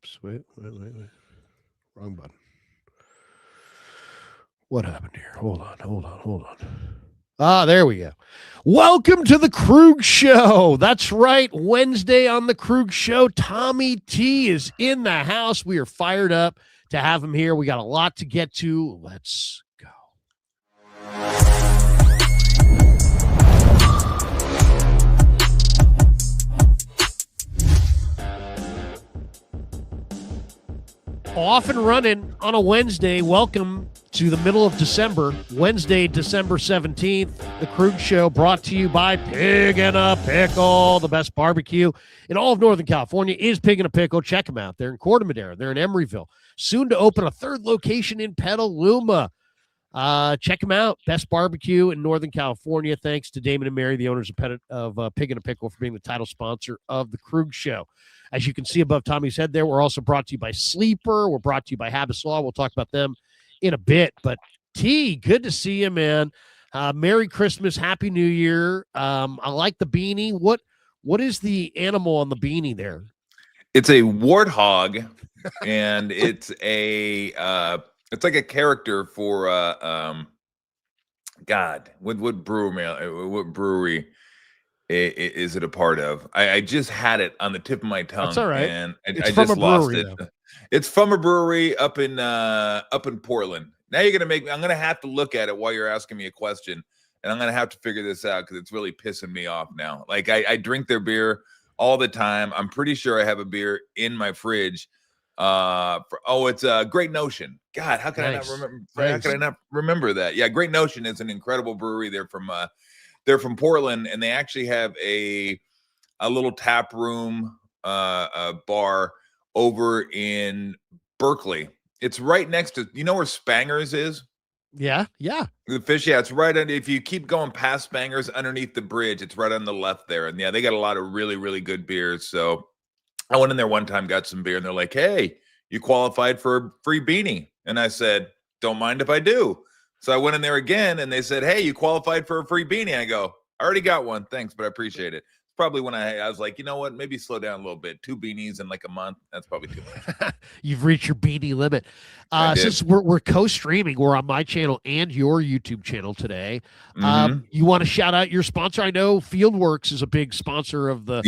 Oops, wait. Wrong button. What happened here? Hold on. Ah, there we go. Welcome to the Krug Show. That's right. Wednesday on the Krug Show, Tommy T is in the house. We are fired up to have him here. We got a lot to get to. Let's go. Off and running on a Wednesday. Welcome to the middle of December, Wednesday, December 17th. The Krug Show brought to you by Pig and a Pickle. The best barbecue in all of Northern California is Pig and a Pickle. Check them out. They're in Corte Madera. They're in Emeryville. Soon to open a third location in Petaluma. Check them out. Best barbecue in Northern California. Thanks to Damon and Mary, the owners of Pig and a Pickle, for being the title sponsor of the Krug Show. As you can see above Tommy's head there, we're also brought to you by Sleeper. We're brought to you by Habas Law. We'll talk about them in a bit. But T, good to see you, man. Merry Christmas, Happy New Year. I like the beanie. What is the animal on the beanie there? It's a warthog, and it's like a character for God. What brewery is it a part of? I just had it on the tip of my tongue. That's all right. And I just lost it. Though. It's from a brewery up in Portland. Now you're gonna make me. I'm gonna have to look at it while you're asking me a question, and I'm gonna have to figure this out because it's really pissing me off now. Like I drink their beer all the time. I'm pretty sure I have a beer in my fridge. It's a Great Notion. God, how can I not remember? How can I not remember that? Yeah, Great Notion is an incredible brewery. They're from Portland, and they actually have a little tap room bar over in Berkeley. It's right next to, you know where Spangers is? Yeah. The fish, yeah, it's right under, if you keep going past Spangers underneath the bridge, it's right on the left there. And yeah, they got a lot of really, really good beers. So I went in there one time, got some beer, and they're like, hey, you qualified for a free beanie. And I said, don't mind if I do. So I went in there again, and they said, hey, you qualified for a free beanie. I go, I already got one. Thanks, but I appreciate it. Probably when I was like, you know what, maybe slow down a little bit. 2 beanies in like a month. That's probably too much. You've reached your beanie limit. Since we're co-streaming, we're on my channel and your YouTube channel today. You want to shout out your sponsor? I know Fieldworks is a big sponsor of the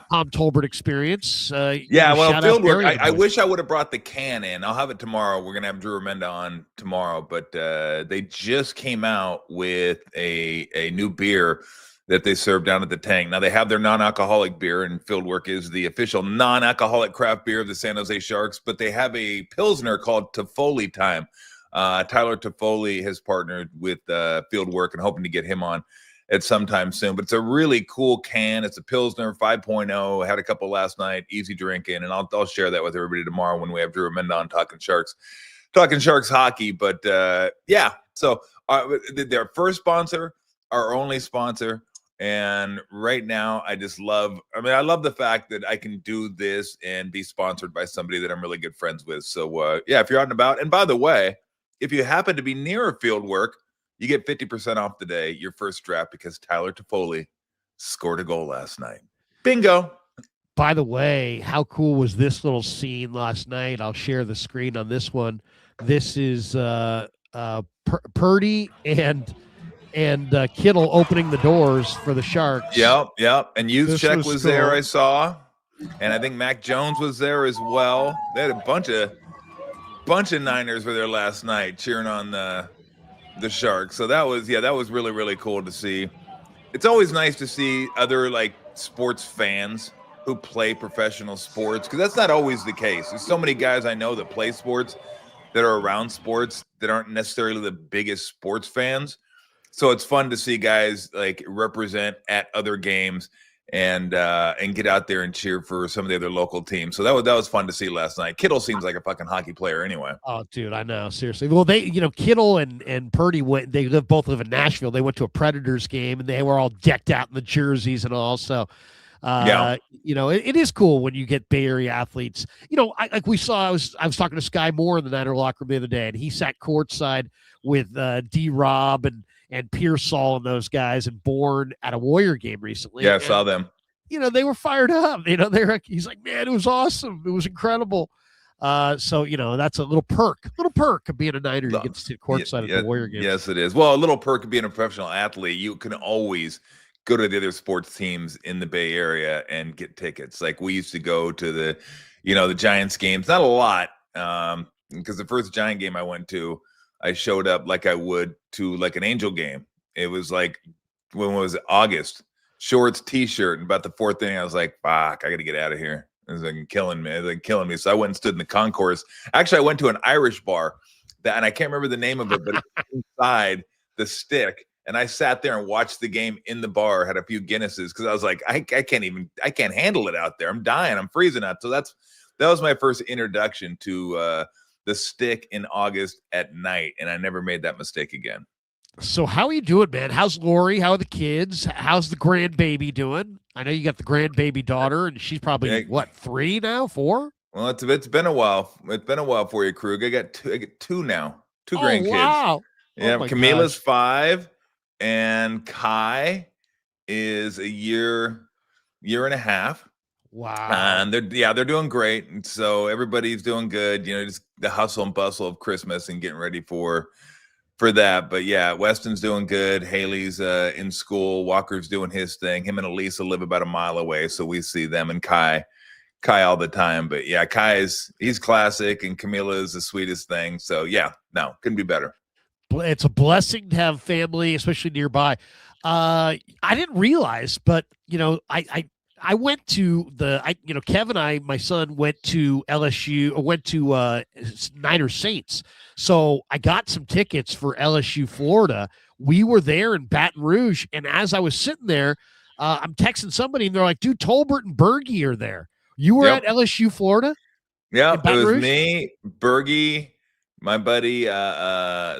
Tom Tolbert experience. Fieldworks, I wish I would have brought the can in. I'll have it tomorrow. We're going to have Drew Remenda on tomorrow, but they just came out with a new beer that they serve down at the Tank. Now, they have their non-alcoholic beer, and Fieldwork is the official non-alcoholic craft beer of the San Jose Sharks, but they have a Pilsner called Toffoli Time. Tyler Toffoli has partnered with Fieldwork and hoping to get him on at some time soon. But it's a really cool can. It's a Pilsner 5.0. I had a couple last night, easy drinking, and I'll share that with everybody tomorrow when we have Drew Remenda on talking Sharks hockey. But, so their first sponsor, our only sponsor. And right now, I love the fact that I can do this and be sponsored by somebody that I'm really good friends with. So, if you're out and about, and by the way, if you happen to be near a Fieldwork, you get 50% off today, your first draft, because Tyler Toffoli scored a goal last night. Bingo. By the way, how cool was this little scene last night? I'll share the screen on this one. This is Purdy and Kittle opening the doors for the Sharks. Yep. And Juszczyk was cool. There, I saw. And I think Mac Jones was there as well. They had a bunch of Niners were there last night cheering on the Sharks. So that was really, really cool to see. It's always nice to see other like sports fans who play professional sports, because that's not always the case. There's so many guys I know that play sports, that are around sports, that aren't necessarily the biggest sports fans. So it's fun to see guys like represent at other games and get out there and cheer for some of the other local teams. So that was fun to see last night. Kittle seems like a fucking hockey player anyway. Oh, dude, I know, seriously. Well, Kittle and Purdy both live in Nashville. They went to a Predators game, and they were all decked out in the jerseys and all. So, it is cool when you get Bay Area athletes. I was talking to Sky Moore in the Niner locker room the other day, and he sat courtside with D-Rob and Pearsall and those guys, and Bourne at a Warrior game recently. Yeah, I saw them. they were fired up. He's like, man, it was awesome. It was incredible. So that's a little perk of being a Niner. You get to sit courtside at the Warrior games. Yes, it is. Well, a little perk of being a professional athlete. You can always go to the other sports teams in the Bay Area and get tickets. Like we used to go to the Giants games. Not a lot, because the first Giant game I went to, I showed up like I would to like an Angel game. It was like, when was it? August. Shorts, T-shirt, and about the fourth inning, I was like, "Fuck, I got to get out of here." It was like killing me. So I went and stood in the concourse. Actually, I went to an Irish bar, and I can't remember the name of it, but it's inside the Stick. And I sat there and watched the game in the bar. Had a few Guinnesses because I was like, I can't handle it out there. I'm dying. I'm freezing out. So that was my first introduction to the Stick in August at night, and I never made that mistake again. So how are you doing, man? How's Lori? How are the kids? How's the grandbaby doing? I know you got the grandbaby daughter, and she's probably 3 now, 4? Well, it's been a while. It's been a while for you, Krueger. I got two now. 2 grandkids. Wow. Yeah, Camila's 5, and Kai is a year and a half. Wow. And they're doing great. And so everybody's doing good. Just the hustle and bustle of Christmas and getting ready for that. But yeah, Weston's doing good. Haley's in school. Walker's doing his thing. Him and Elisa live about a mile away, so we see them and Kai all the time. But yeah, he's classic, and Camila is the sweetest thing. So yeah, no, couldn't be better. It's a blessing to have family, especially nearby. I didn't realize, but I went to Kevin, my son went to LSU, or went to Niner Saints. So I got some tickets for LSU Florida. We were there in Baton Rouge. And as I was sitting there, I'm texting somebody and they're like, dude, Tolbert and Bergie are there. You were at LSU Florida? Yeah, it was me, Bergie, my buddy,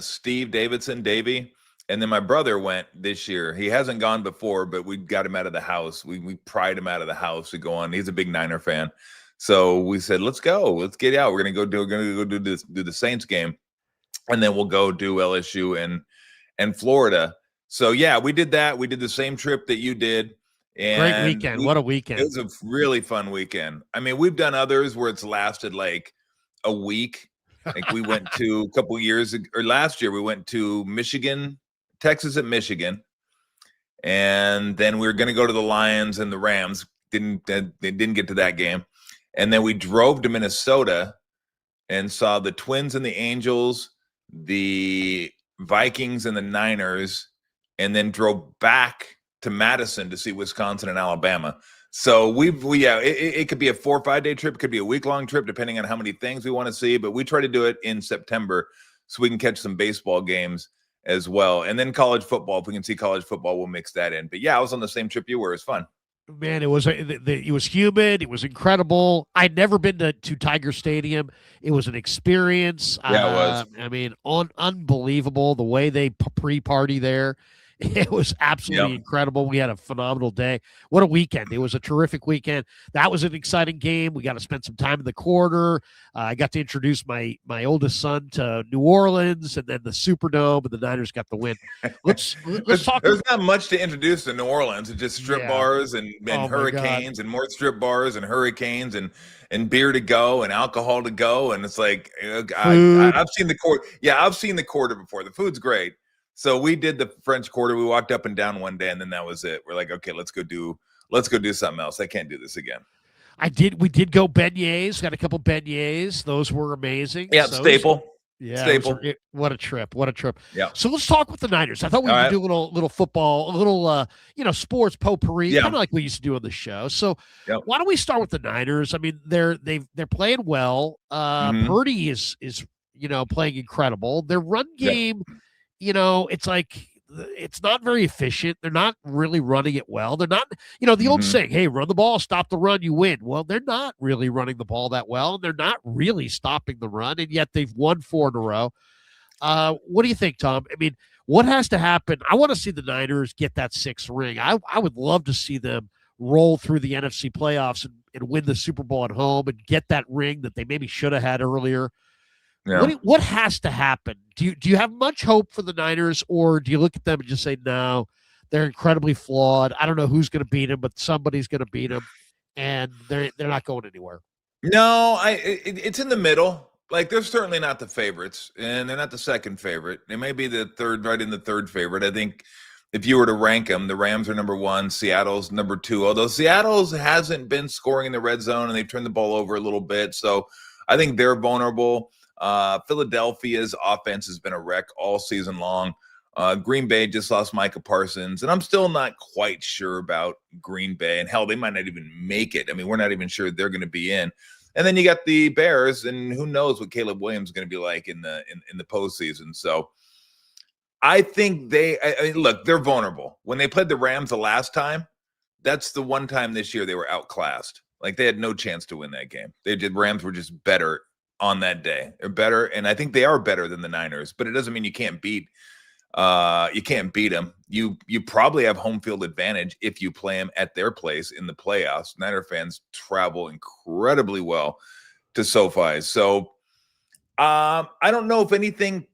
Steve Davidson, Davey. And then my brother went this year. He hasn't gone before, but we got him out of the house. We pried him out of the house to go on. He's a big Niner fan. So we said, let's go. Let's get out. We're going to go do the Saints game. And then we'll go do LSU and Florida. So yeah, we did that. We did the same trip that you did. And great weekend. What a weekend. It was a really fun weekend. I mean, we've done others where it's lasted like a week. Like we went to a couple years ago, or last year we went to Texas at Michigan. And then we were going to go to the Lions and the Rams. They didn't get to that game. And then we drove to Minnesota and saw the Twins and the Angels, the Vikings and the Niners, and then drove back to Madison to see Wisconsin and Alabama. So it could be a 4 or 5 day trip. It could be a week-long trip, depending on how many things we want to see. But we try to do it in September so we can catch some baseball games as well. And then college football. If we can see college football, we'll mix that in. But yeah, I was on the same trip you were. It was fun. Man, it was humid. It was incredible. I'd never been to Tiger Stadium. It was an experience. Yeah, it was. I mean, unbelievable the way they pre-party there. It was absolutely incredible. We had a phenomenal day. What a weekend. It was a terrific weekend. That was an exciting game. We got to spend some time in the quarter. I got to introduce my oldest son to New Orleans and then the Superdome, and the Niners got the win. Let's talk. There's not much to introduce to New Orleans. It's just strip bars and hurricanes and more strip bars and hurricanes and beer to go and alcohol to go. And it's like, I've seen the quarter. Yeah, I've seen the quarter before. The food's great. So we did the French Quarter. We walked up and down one day, and then that was it. We're like, okay, let's go do something else. I can't do this again. We did go beignets. Got a couple beignets. Those were amazing. Yeah, staple. Yeah, staple. What a trip! What a trip! Yeah. So let's talk with the Niners. I thought we would do a little football, a little sports potpourri, kind of like we used to do on the show. So why don't we start with the Niners? I mean, they're playing well. Purdy is playing incredible. Their run game. It's like it's not very efficient. They're not really running it well. They're not, the old saying, hey, run the ball, stop the run, you win. Well, they're not really running the ball that well, and they're not really stopping the run, and yet they've won 4 in a row. What do you think, Tom? I mean, what has to happen? I want to see the Niners get that 6th ring. I would love to see them roll through the NFC playoffs and win the Super Bowl at home and get that ring that they maybe should have had earlier. Yeah. What has to happen? Do you have much hope for the Niners, or do you look at them and just say, no, They're incredibly flawed. I don't know who's going to beat them, but somebody's going to beat them, and they're not going anywhere. No, it's in the middle. Like, they're certainly not the favorites, and they're not the second favorite. They may be the third, right in the third favorite. I think if you were to rank them, the Rams are number one, Seattle's number two, although Seattle's hasn't been scoring in the red zone, and they've turned the ball over a little bit. So I think they're vulnerable. Philadelphia's offense has been a wreck all season long. Green Bay just lost Micah Parsons, and I'm still not quite sure about Green Bay. And hell, they might not even make it. I mean, we're not even sure they're going to be in. And then you got the Bears, and who knows what Caleb Williams is going to be like in the postseason. So I think look, they're vulnerable. When they played the Rams the last time, that's the one time this year they were outclassed. Like, they had no chance to win that game. Rams were just better on that day. They're better, and I think they are better than the Niners, but it doesn't mean you can't beat them. You probably have home field advantage if you play them at their place in the playoffs. Niner fans travel incredibly well to SoFi. So I don't know if anything.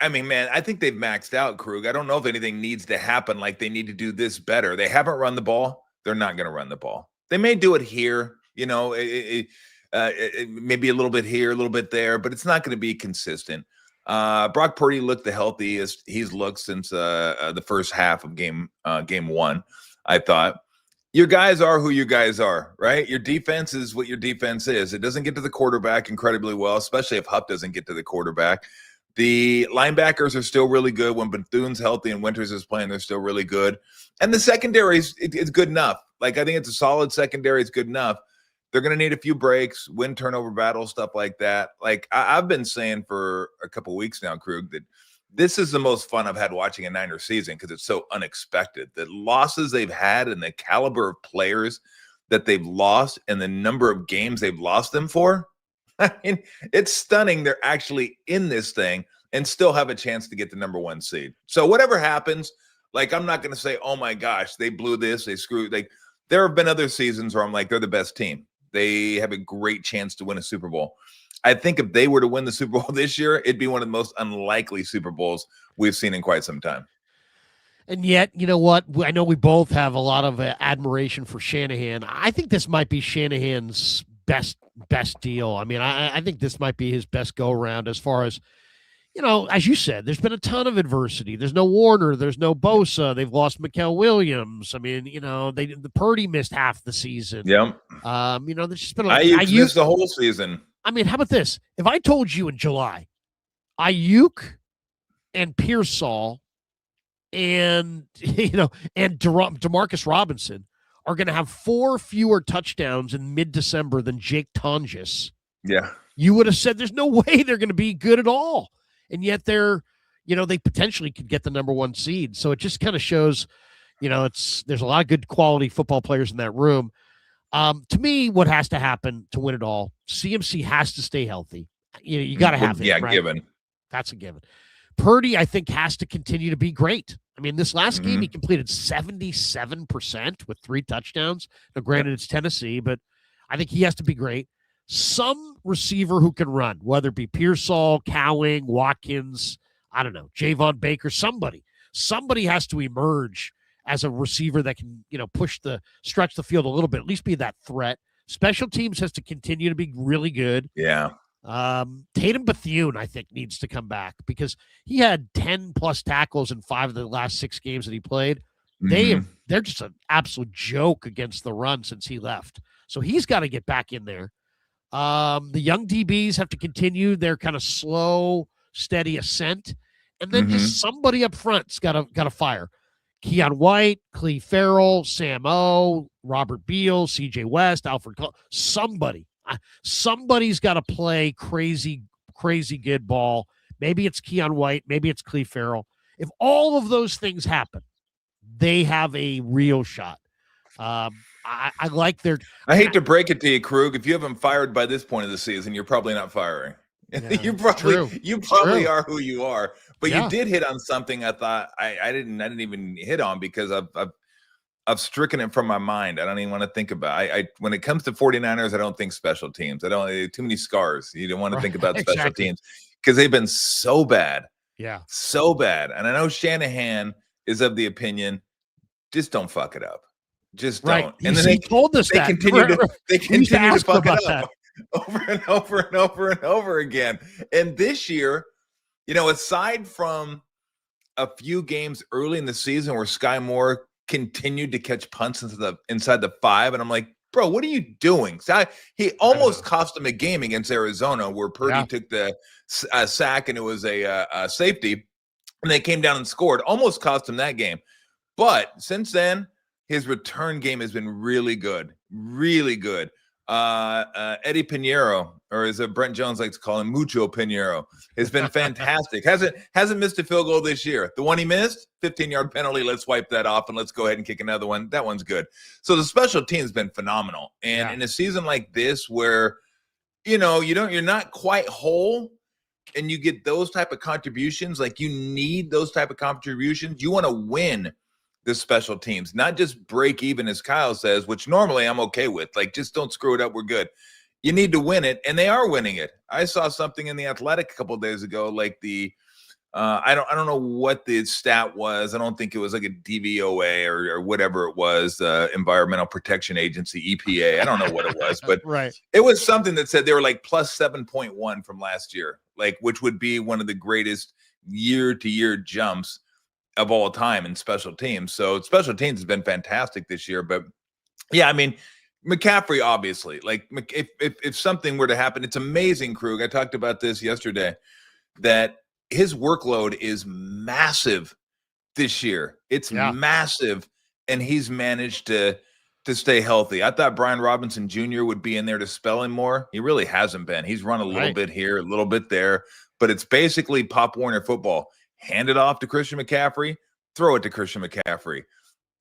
I mean, man, I think they've maxed out, Krug. I don't know if anything needs to happen. Like, they need to do this better. They haven't run the ball. They're not going to run the ball. They may do it here, maybe a little bit here, a little bit there, but it's not going to be consistent. Brock Purdy looked the healthiest he's looked since the first half of game one. I thought your guys are who your guys are, right? Your defense is what your defense is. It doesn't get to the quarterback incredibly well, especially if Huff doesn't get to the quarterback. The linebackers are still really good. When Bethune's healthy and Winters is playing, they're still really good. And the secondary is good enough. Like, I think it's a solid secondary. It's good enough. They're going to need a few breaks, win turnover battles, stuff like that. Like, I've been saying for a couple of weeks now, Krug, that this is the most fun I've had watching a Niners season because it's so unexpected. The losses they've had and the caliber of players that they've lost and the number of games they've lost them for, I mean, it's stunning they're actually in this thing and still have a chance to get the number one seed. So whatever happens, like, I'm not going to say, oh, my gosh, they blew this, they screwed. Like, there have been other seasons where I'm like, they're the best team. They have a great chance to win a Super Bowl. I think if they were to win the Super Bowl this year, it'd be one of the most unlikely Super Bowls we've seen in quite some time. And yet, you know what? I know we both have a lot of admiration for Shanahan. I think this might be Shanahan's best deal. I mean, I think this might be his best go-around as far as, as you said, there's been a ton of adversity. There's no Warner. There's no Bosa. They've lost Mikael Williams. I mean, the Purdy missed half the season. Yep. There's just been Ayuk missed the whole season. I mean, how about this? If I told you in July, Ayuk and Pearsall and DeMarcus Robinson are going to have 4 fewer touchdowns in mid-December than Jake Tonjes. Yeah. You would have said there's no way they're going to be good at all. And yet they're, they potentially could get the number one seed. So it just kind of shows, there's a lot of good quality football players in that room. To me, what has to happen to win it all, CMC has to stay healthy. You got to have it. Yeah, right? given. That's a given. Purdy, I think, has to continue to be great. I mean, this last game, he completed 77% with 3 touchdowns. Now, granted, it's Tennessee, but I think he has to be great. Some receiver who can run, whether it be Pearsall, Cowing, Watkins, I don't know, Javon Baker, somebody has to emerge as a receiver that can, stretch the field a little bit, at least be that threat. Special teams has to continue to be really good. Yeah. Tatum Bethune, I think, needs to come back because he had 10 plus tackles in 5 of the last 6 games that he played. They're just an absolute joke against the run since he left. So he's got to get back in there. The young DBs have to continue their kind of slow, steady ascent. And then just somebody up front's got to fire. Keon White, Cleve Farrell, Sam O, Robert Beal, CJ West, Alfred Cole, somebody's got to play crazy good ball. Maybe it's Keon White, maybe it's Cleve Farrell. If all of those things happen, they have a real shot. I like their. I hate to break it to you, Krug. If you haven't fired by this point of the season, you're probably not firing. Yeah, you probably are who you are. But you did hit on something I thought I didn't even hit on because I've stricken it from my mind. I don't even want to think about. I when it comes to 49ers, I don't think special teams. I don't too many scars. You don't want to think about special teams because they've been so bad. Yeah, so bad. And I know Shanahan is of the opinion, just don't fuck it up. Just right. don't. And then he told us they that. Continue to fuck it that. up over and over and over and over again. And this year, aside from a few games early in the season where Sky Moore continued to catch punts inside the 5, and I'm like, bro, what are you doing? So he almost cost him a game against Arizona where Purdy took the sack and it was a safety, and they came down and scored. Almost cost him that game. But since then, his return game has been really good. Really good. Eddie Pinheiro, or as Brent Jones likes to call him, Mucho Pinheiro, has been fantastic. Hasn't missed a field goal this year. The one he missed, 15-yard penalty. Let's wipe that off and let's go ahead and kick another one. That one's good. So the special team has been phenomenal. And in a season like this where, you're not quite whole, and you get those type of contributions, like you need those type of contributions. You want to win the special teams, not just break even, as Kyle says, which normally I'm okay with. Like, just don't screw it up. We're good. You need to win it, and they are winning it. I saw something in The Athletic a couple of days ago, like the I don't know what the stat was. I don't think it was like a DVOA or whatever it was, Environmental Protection Agency, EPA. I don't know what it was, but right. It was something that said they were like plus 7.1 from last year, like, which would be one of the greatest year-to-year jumps of all time in special teams. So special teams has been fantastic this year. But yeah, I mean, McCaffrey, obviously, like if something were to happen, it's amazing, Krug. I talked about this yesterday, that his workload is massive this year. It's massive, and he's managed to stay healthy. I thought Brian Robinson Jr. would be in there to spell him more. He really hasn't been. He's run a little bit here, a little bit there, but it's basically Pop Warner football. Hand it off to Christian McCaffrey, throw it to Christian McCaffrey.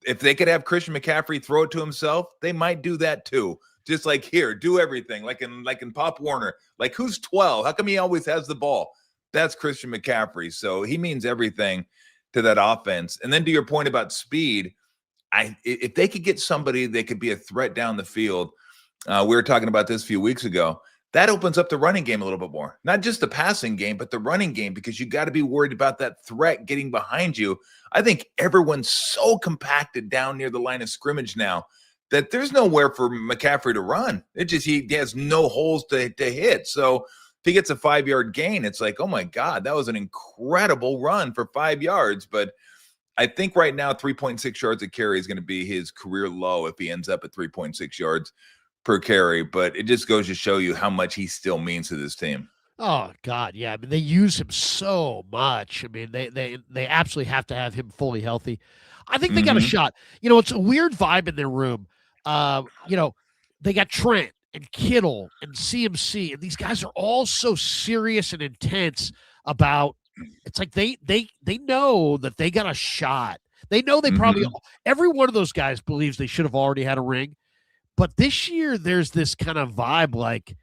If they could have Christian McCaffrey throw it to himself, they might do that too. Just like, here, do everything, like in Pop Warner. Like, who's 12? How come he always has the ball? That's Christian McCaffrey. So he means everything to that offense. And then to your point about speed, if they could get somebody that could be a threat down the field, we were talking about this a few weeks ago, that opens up the running game a little bit more. Not just the passing game, but the running game, because you got to be worried about that threat getting behind you. I think everyone's so compacted down near the line of scrimmage now that there's nowhere for McCaffrey to run. He has no holes to hit. So if he gets a 5-yard gain, it's like, oh my God, that was an incredible run for 5 yards. But I think right now 3.6 yards a carry is going to be his career low if he ends up at 3.6 yards per carry, but it just goes to show you how much he still means to this team. Oh God, yeah. I mean, they use him so much. I mean, they absolutely have to have him fully healthy. I think they got a shot. It's a weird vibe in their room. They got Trent and Kittle and CMC, and these guys are all so serious and intense about. It's like they know that they got a shot. They know they probably every one of those guys believes they should have already had a ring. But this year, there's this kind of vibe, like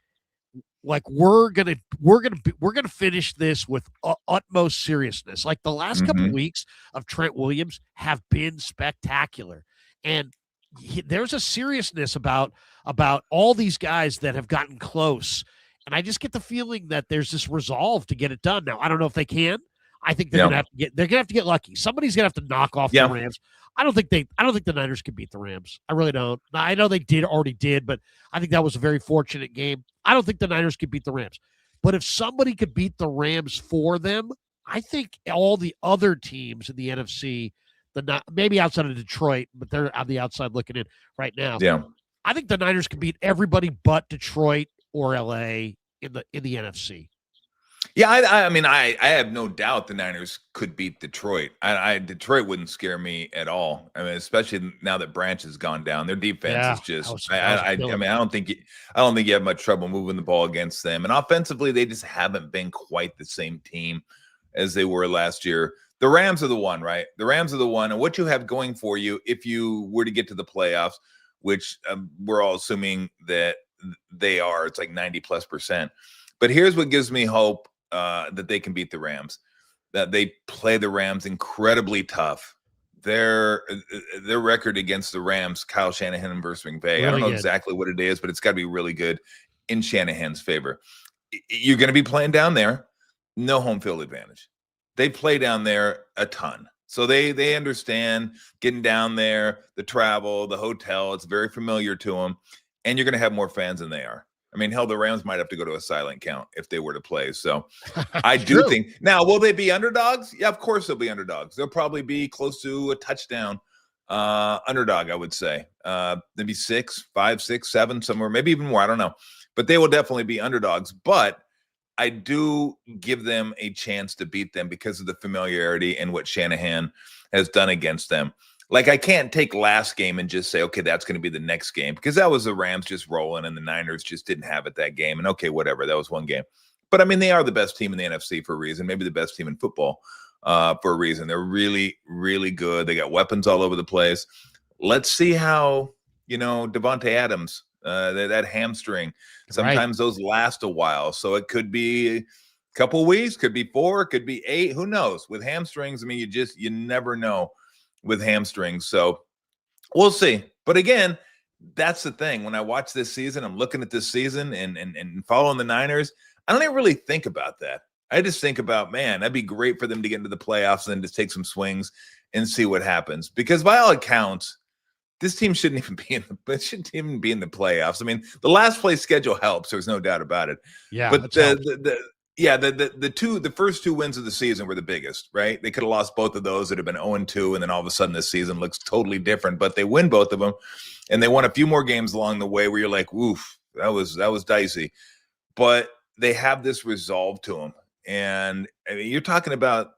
we're gonna finish this with utmost seriousness. Like the last couple of weeks of Trent Williams have been spectacular, and there's a seriousness about all these guys that have gotten close. And I just get the feeling that there's this resolve to get it done. Now, I don't know if they can. I think they're gonna have to get lucky. Somebody's gonna have to knock off the Rams. I don't think the Niners can beat the Rams. I really don't. I know they already did, but I think that was a very fortunate game. I don't think the Niners could beat the Rams. But if somebody could beat the Rams for them, I think all the other teams in the NFC, maybe outside of Detroit, but they're on the outside looking in right now. Yeah. I think the Niners can beat everybody but Detroit or LA in the NFC. Yeah, I mean, I have no doubt the Niners could beat Detroit. Detroit wouldn't scare me at all. I mean, especially now that Branch has gone down, their defense is just. I mean, I don't think you have much trouble moving the ball against them. And offensively, they just haven't been quite the same team as they were last year. The Rams are the one, right? The Rams are the one, and what you have going for you if you were to get to the playoffs, which we're all assuming that they are. It's like 90+%. But here's what gives me hope. That they can beat the Rams, that they play the Rams incredibly tough. Their record against the Rams, Kyle Shanahan versus McVay, really I don't know exactly what it is, but it's got to be really good in Shanahan's favor. You're going to be playing down there, no home field advantage. They play down there a ton. So they understand getting down there, the travel, the hotel. It's very familiar to them, and you're going to have more fans than they are. I mean, hell, the Rams might have to go to a silent count if they were to play. So I do think now, will they be underdogs? Yeah, of course they'll be underdogs. They'll probably be close to a touchdown underdog, I would say. Maybe 6, 5, 6, 7, somewhere, maybe even more. I don't know. But they will definitely be underdogs. But I do give them a chance to beat them because of the familiarity and what Shanahan has done against them. Like, I can't take last game and just say, okay, that's going to be the next game, because that was the Rams just rolling and the Niners just didn't have it that game. And okay, whatever, that was one game. But I mean, they are the best team in the NFC for a reason, maybe the best team in football for a reason. They're really, really good. They got weapons all over the place. Let's see how, Devontae Adams, that hamstring, sometimes those last a while. So it could be a couple of weeks, could be 4, could be 8. Who knows? With hamstrings, I mean, you never know with hamstrings. So we'll see. But again, that's the thing. When I watch this season, I'm looking at this season and following the Niners, I don't even really think about that. I just think about, man, that'd be great for them to get into the playoffs and then just take some swings and see what happens. Because by all accounts, this team shouldn't even be in the playoffs. I mean, the last place schedule helps. There's no doubt about it. Yeah, but the first 2 wins of the season were the biggest, right? They could have lost both of those. It'd have been 0-2, and then all of a sudden this season looks totally different. But they win both of them, and they won a few more games along the way where you're like, oof, that was dicey. But they have this resolve to them, and I mean, you're talking about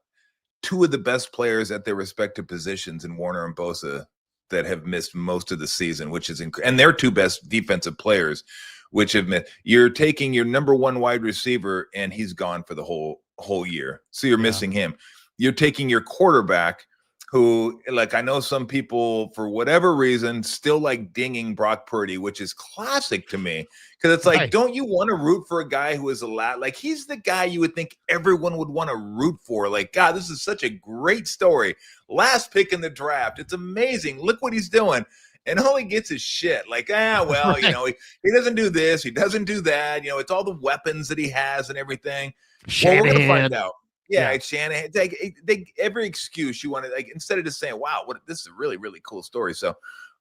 2 of the best players at their respective positions in Warner and Bosa that have missed most of the season, which is and their 2 best defensive players, which have missed. You're taking your number 1 wide receiver, and he's gone for the whole year. So you're missing him. You're taking your quarterback, who, like, I know some people, for whatever reason, still like dinging Brock Purdy, which is classic to me. Because it's like, don't you want to root for a guy who is like, he's the guy you would think everyone would want to root for. Like, God, this is such a great story. Last pick in the draft. It's amazing. Look what he's doing. And all he gets is shit. Like, he doesn't do this. He doesn't do that. It's all the weapons that he has and everything. Shanahan. Well, we're going to find out. Yeah, it's Shanahan. It's every excuse you want to, like, instead of just saying, wow, this is a really, really cool story. So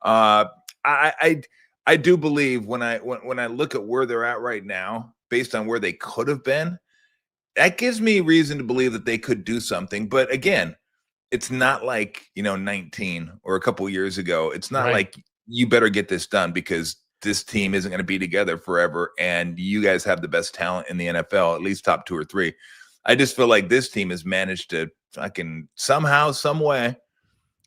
I do believe when I look at where they're at right now, based on where they could have been, that gives me reason to believe that they could do something. But again, it's not like, 19 or a couple years ago. It's not like you better get this done because this team isn't going to be together forever. And you guys have the best talent in the NFL, at least top 2 or 3. I just feel like this team has managed to fucking somehow, some way,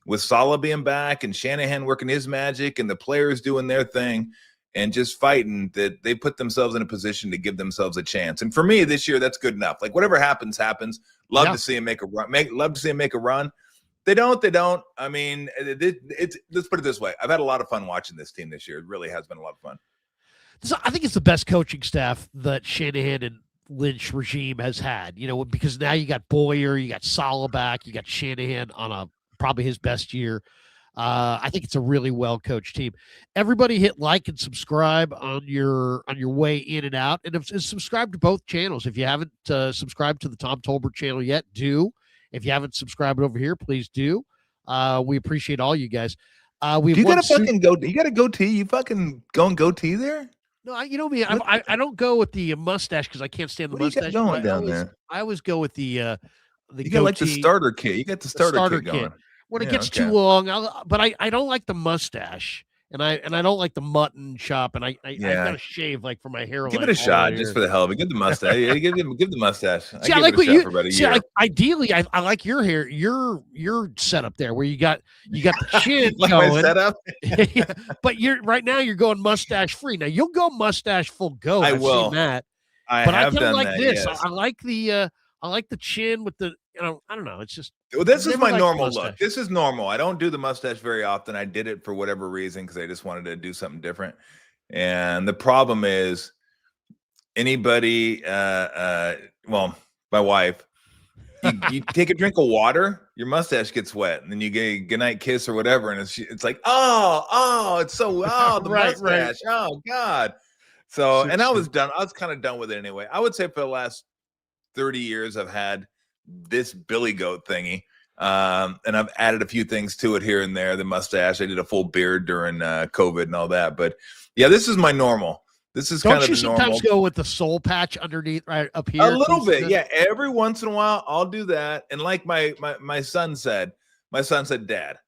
with Saleh being back and Shanahan working his magic and the players doing their thing and just fighting, that they put themselves in a position to give themselves a chance. And for me this year, that's good enough. Like, whatever happens, happens. Love to see him make a run. Love to see him make a run. They don't. I mean, let's put it this way. I've had a lot of fun watching this team this year. It really has been a lot of fun. So I think it's the best coaching staff that Shanahan and Lynch regime has had, because now you got Boyer, you got Saleh back, you got Shanahan on probably his best year. I think it's a really well coached team. Everybody hit like and subscribe on your way in and out, and subscribe to both channels. If you haven't subscribed to the Tom Tolbert channel yet, do. If you haven't subscribed over here, please do. We appreciate all you guys. You got a goatee. You fucking going goatee there? No, me. I don't go with the mustache because I can't stand the mustache. Going down there? I always go with the you got like the starter kit. You got the starter kit going. When it gets too long, but I don't like the mustache, and I don't like the mutton chop, and I gotta shave like for my hairline. Give it a shot just for the hell of it. Give the mustache. give the mustache. See, I like what you see. Ideally, I like your hair, your setup there, where you got the chin like going. My setup. But right now you're going mustache free. Now you'll go mustache full go. I will. Seen that. I kind of like this. Yes. I like the chin with the. I don't know. It's just. Well, this is my normal look. This is normal. I don't do the mustache very often. I did it for whatever reason because I just wanted to do something different. And the problem is, anybody, my wife, you take a drink of water, your mustache gets wet, and then you get a goodnight kiss or whatever, and it's like, it's so the mustache, right. Oh God. So, and I was done. I was kind of done with it anyway. I would say for the last 30 years, I've had this Billy Goat thingy. And I've added a few things to it here and there. The mustache, I did a full beard during COVID and all that. But yeah, this is my normal. This is kind of the normal. Don't you sometimes go with the soul patch underneath right up here? A little bit, yeah. Every once in a while, I'll do that. And like my son said, Dad,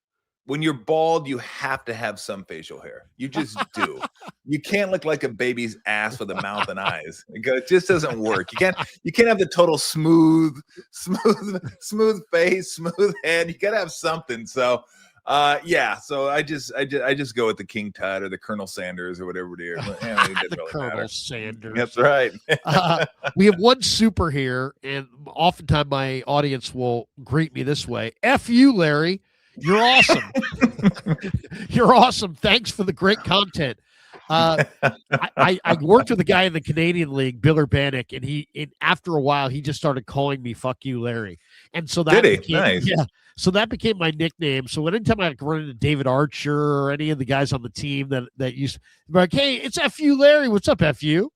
when you're bald, you have to have some facial hair. You just do. You can't look like a baby's ass with a mouth and eyes. It just doesn't work. You can't have the total smooth face, smooth head. You gotta have something. So yeah. So I just go with the King Tut or the Colonel Sanders or whatever it is. The really Colonel matter. Sanders. That's right. We have one super here, and oftentimes my audience will greet me this way: "F you, Larry. You're awesome. You're awesome. Thanks for the great content." I worked with a guy in the Canadian League, Bill Urbanic, and after a while, he just started calling me "Fuck you, Larry." And so that became, nice. Yeah. So that became my nickname. So anytime I run into David Archer or any of the guys on the team that used to be like, "Hey, it's F you, Larry. What's up, F you?"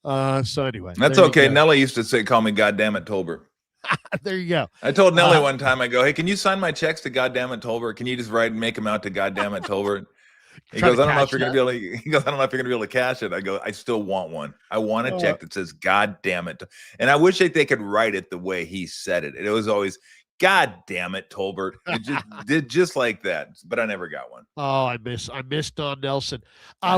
So anyway, that's okay. Nelly used to call me "Goddamn it, Tolbert." There you go. I told Nelly one time, I go, "Hey, can you sign my checks to Goddamn it, Tolbert? Can you just make them out to Goddamn it, Tolbert?" He goes, "I don't know if you're gonna be able to." He goes, "I don't know if you're gonna be able to cash it." I go, "I still want one. I want a check that says God damn it." And I wish they could write it the way he said it. It was always "God damn it, Tolbert." It just did just like that, but I never got one. Oh, I miss Don Nelson.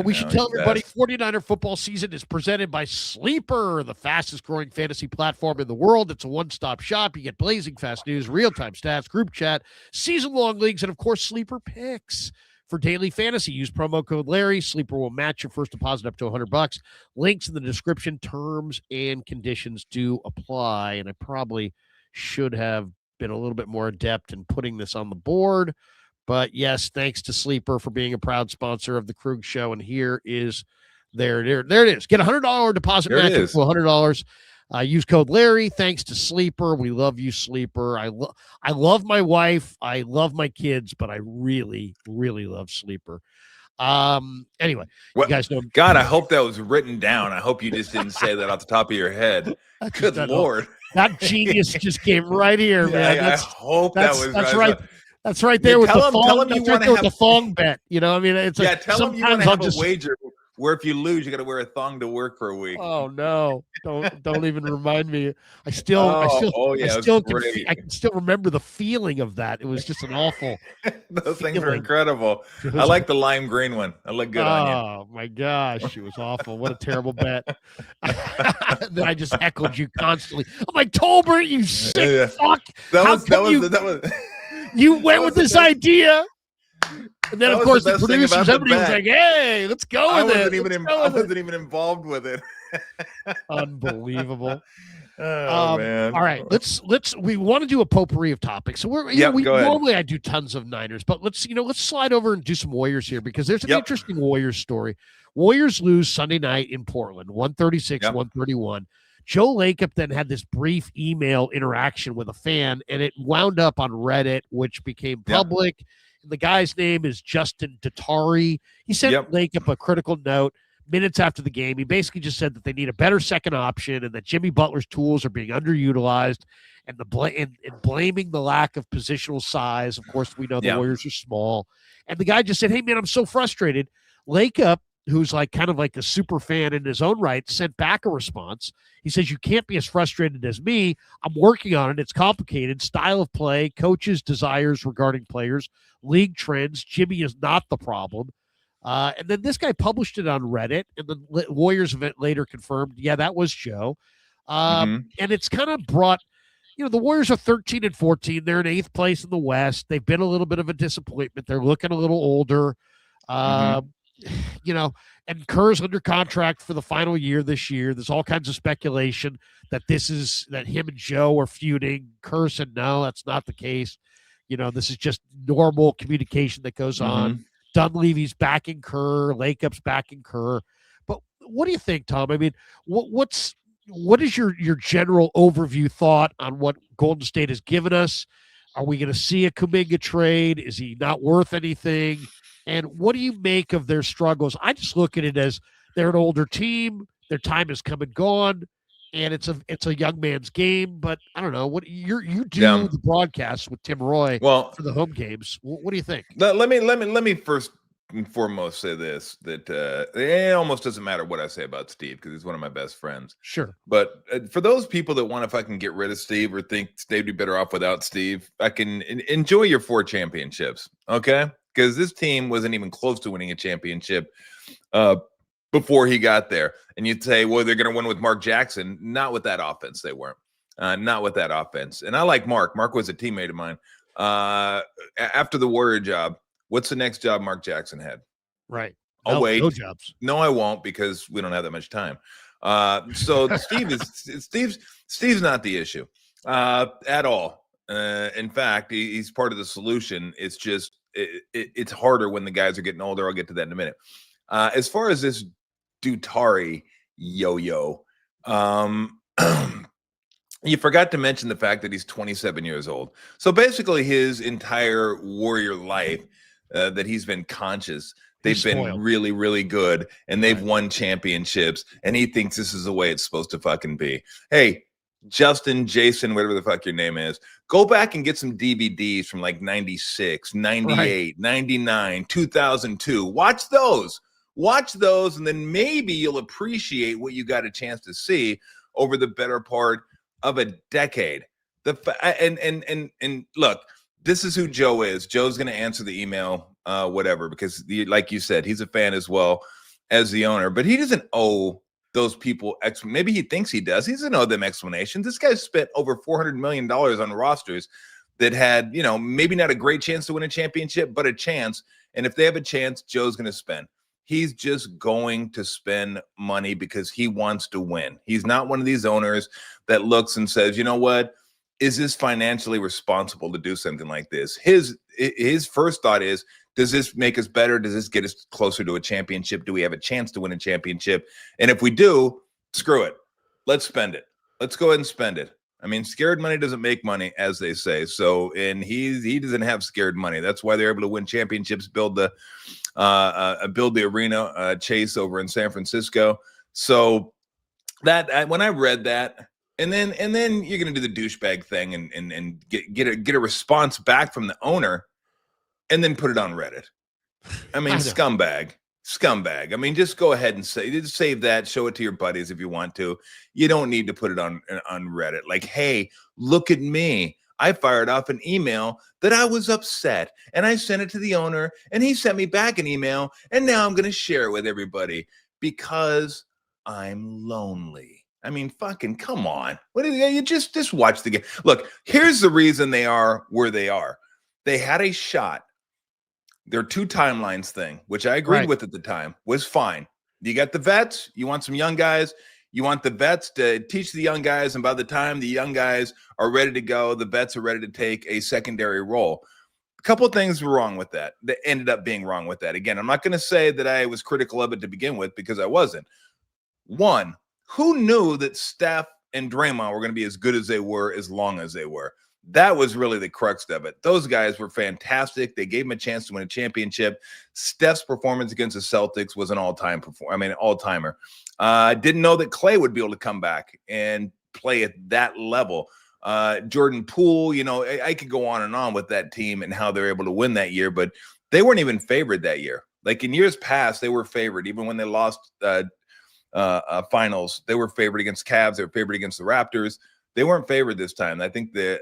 We should tell everybody 49er football season is presented by Sleeper, the fastest growing fantasy platform in the world. It's a one-stop shop. You get blazing fast news, real-time stats, group chat, season-long leagues, and of course, Sleeper picks. For daily fantasy, use promo code Larry. Sleeper will match your first deposit up to $100. Links in the description. Terms and conditions do apply. And I probably should have been a little bit more adept in putting this on the board. But yes, thanks to Sleeper for being a proud sponsor of the Krueger Show. And here is there it is. Get a $100 deposit match up to $100. Use code Larry. Thanks to Sleeper. We love you, Sleeper. I love my wife. I love my kids, but I really, really love Sleeper. Anyway, you guys know. God, I hope that was written down. I hope you just didn't say that off the top of your head. Good Lord. That genius just came right here, man. I hope that's right. That's right there with the thong. Tell him you want to have the thong bet. You know, I mean, it's tell him you want to have a wager where if you lose, you got to wear a thong to work for a week. Oh no! Don't even remind me. I can still remember the feeling of that. It was just an awful. Those things are incredible. I like the lime green one. I look good on you. Oh my gosh, it was awful. What a terrible bet. Then I just echoed you constantly. I'm like, Tolbert, you sick fuck. You went with this idea. And then, of course, the producers, everybody was like, "Hey, let's go with it." I wasn't even involved with it. Unbelievable. Oh man! All right, let's. We want to do a potpourri of topics. So normally I do tons of Niners, but let's slide over and do some Warriors here because there's an interesting Warriors story. Warriors lose Sunday night in Portland, 136-131. Joe Lacob then had this brief email interaction with a fan, and it wound up on Reddit, which became public. The guy's name is Justin Datari. He sent Lacob a critical note minutes after the game. He basically just said that they need a better second option and that Jimmy Butler's tools are being underutilized and blaming the lack of positional size. Of course, we know the Warriors are small. And the guy just said, "Hey, man, I'm so frustrated." Lacob, who's kind of like a super fan in his own right, sent back a response. He says, "You can't be as frustrated as me. I'm working on it. It's complicated. Style of play, coaches' desires regarding players, league trends. Jimmy is not the problem." And then this guy published it on Reddit, and the Warriors event later confirmed, that was Joe. And it's kind of brought, the Warriors are 13-14. They're in 8th place in the West. They've been a little bit of a disappointment. They're looking a little older. And Kerr's under contract for the final year this year. There's all kinds of speculation that him and Joe are feuding. Kerr said, no, that's not the case. This is just normal communication that goes on. Dunleavy's backing Kerr, Lacob's backing Kerr. But what do you think, Tom? I mean, what is your general overview thought on what Golden State has given us? Are we going to see a Kuminga trade? Is he not worth anything? And what do you make of their struggles? I just look at it as they're an older team. Their time has come and gone. and it's a young man's game. But I don't know what you do Yeah. the broadcast with Tim Roy for the home games. What do you think? Let me first and foremost say this, that it almost doesn't matter what I say about Steve because he's one of my best friends. Sure. But for those people that want to fucking get rid of Steve or think they'd be better off without Steve, I can enjoy your 4 championships, okay? Because this team wasn't even close to winning a championship before he got there. And you'd say, well, they're going to win with Mark Jackson. Not with that offense, they weren't. Not with that offense. And I like Mark. Mark was a teammate of mine. After the Warrior job, what's the next job Mark Jackson had? Right. I'll wait. No jobs. No, I won't because we don't have that much time. So Steve's not the issue at all. In fact, he's part of the solution. It's just it's harder when the guys are getting older. I'll get to that in a minute. As far as this Dutari yo-yo, you forgot to mention the fact that he's 27 years old. So basically his entire Warrior life that he's been conscious, they've been really, really good, and they've won championships, and he thinks this is the way it's supposed to fucking be. Hey, Justin, Jason, whatever the fuck your name is, go back and get some DVDs from like 96, 98, 99, 2002. Watch those. And then maybe you'll appreciate what you got a chance to see over the better part of a decade. And look, this is who Joe is. Joe's going to answer the email, whatever, because like you said, he's a fan as well as the owner, but he doesn't owe those people. Maybe he thinks he does. He doesn't owe them explanations. This guy's spent over $400 million on rosters that had, maybe not a great chance to win a championship, but a chance. And if they have a chance, Joe's going to spend. He's just going to spend money because he wants to win. He's not one of these owners that looks and says, you know what? Is this financially responsible to do something like this? His first thought is, does this make us better? Does this get us closer to a championship? Do we have a chance to win a championship? And if we do, screw it. Let's spend it. Let's go ahead and spend it. I mean, scared money doesn't make money, as they say. So, and he doesn't have scared money. That's why they're able to win championships, build the arena, Chase over in San Francisco. So that when I read that, and then you're gonna do the douchebag thing and get a response back from the owner, and then put it on Reddit. I mean, scumbag. I mean, just go ahead and save that, show it to your buddies if you want to. You don't need to put it on Reddit. Like, hey, look at me. I fired off an email that I was upset, and I sent it to the owner, and he sent me back an email, and now I'm going to share it with everybody because I'm lonely. I mean, fucking come on. What is you just watch the game. Look, here's the reason they are where they are. They had a shot. Their 2 timelines thing, which I agreed with at the time, was fine. You got the vets. You want some young guys. You want the vets to teach the young guys, and by the time the young guys are ready to go, the vets are ready to take a secondary role. A couple of things were wrong with that. That ended up being wrong with that. Again, I'm not going to say that I was critical of it to begin with because I wasn't. One, who knew that Steph and Draymond were going to be as good as they were as long as they were? That was really the crux of it. Those guys were fantastic. They gave him a chance to win a championship. Steph's performance against the Celtics was an all-timer. Didn't know that Clay would be able to come back and play at that level. Jordan Poole, I could go on and on with that team and how they're able to win that year, but they weren't even favored that year. Like in years past, they were favored. Even when they lost finals, they were favored against Cavs. They were favored against the Raptors. They weren't favored this time. I think the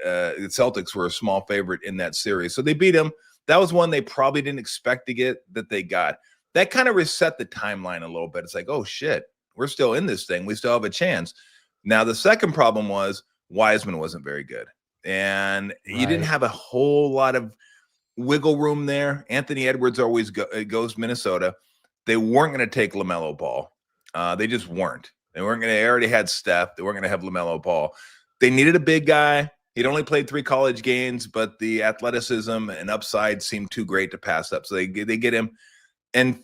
Celtics were a small favorite in that series. So they beat them. That was one they probably didn't expect to get that they got. That kind of reset the timeline a little bit. It's like, oh, shit, we're still in this thing. We still have a chance. Now, the second problem was Wiseman wasn't very good. And you didn't have a whole lot of wiggle room there. Anthony Edwards always goes Minnesota. They weren't going to take LaMelo Ball. They just weren't. They already had Steph. They weren't going to have LaMelo Ball. They needed a big guy. He'd only played 3 college games, but the athleticism and upside seemed too great to pass up. So they get him, and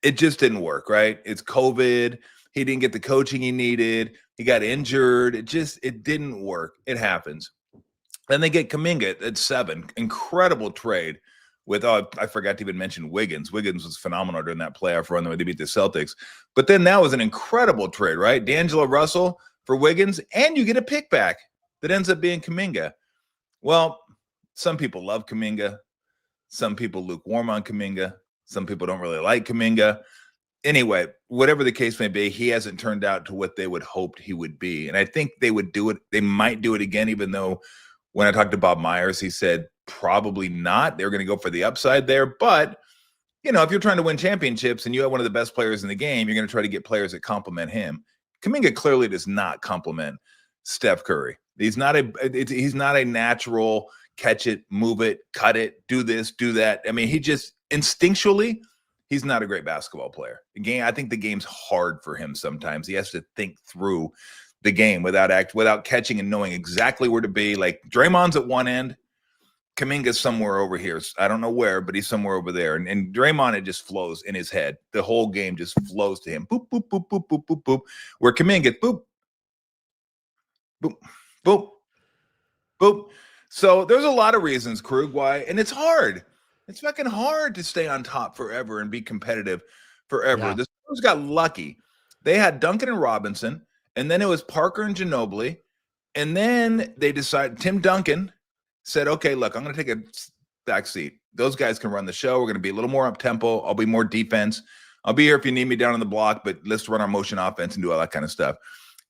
it just didn't work, right? It's COVID. He didn't get the coaching he needed. He got injured. It didn't work. It happens. Then they get Kuminga at 7. Incredible trade with, I forgot to even mention Wiggins. Wiggins was phenomenal during that playoff run where they beat the Celtics. But then that was an incredible trade, right? D'Angelo Russell, for Wiggins, and you get a pick back that ends up being Kuminga. Well, some people love Kuminga. Some people lukewarm on Kuminga. Some people don't really like Kuminga. Anyway, whatever the case may be, he hasn't turned out to what they would hoped he would be. And I think they would do it. They might do it again, even though when I talked to Bob Myers, he said probably not. They're going to go for the upside there. But, if you're trying to win championships and you have one of the best players in the game, you're going to try to get players that complement him. Kuminga clearly does not complement Steph Curry. He's not a natural catch it, move it, cut it, do this, do that. I mean, he just instinctually, he's not a great basketball player. I think the game's hard for him sometimes. He has to think through the game without catching and knowing exactly where to be. Like Draymond's at one end, Kuminga's somewhere over here. I don't know where, but he's somewhere over there. And Draymond, it just flows in his head. The whole game just flows to him. Boop, boop, boop, boop, boop, boop, boop. Where Kuminga, boop, boop, boop, boop. So there's a lot of reasons, Krug, why, and it's hard. It's fucking hard to stay on top forever and be competitive forever. Yeah. The Spurs got lucky. They had Duncan and Robinson, and then it was Parker and Ginobili, and then they decided Tim Duncan said, okay, look, I'm going to take a back seat. Those guys can run the show. We're going to be a little more up-tempo. I'll be more defense. I'll be here if you need me down on the block, but let's run our motion offense and do all that kind of stuff.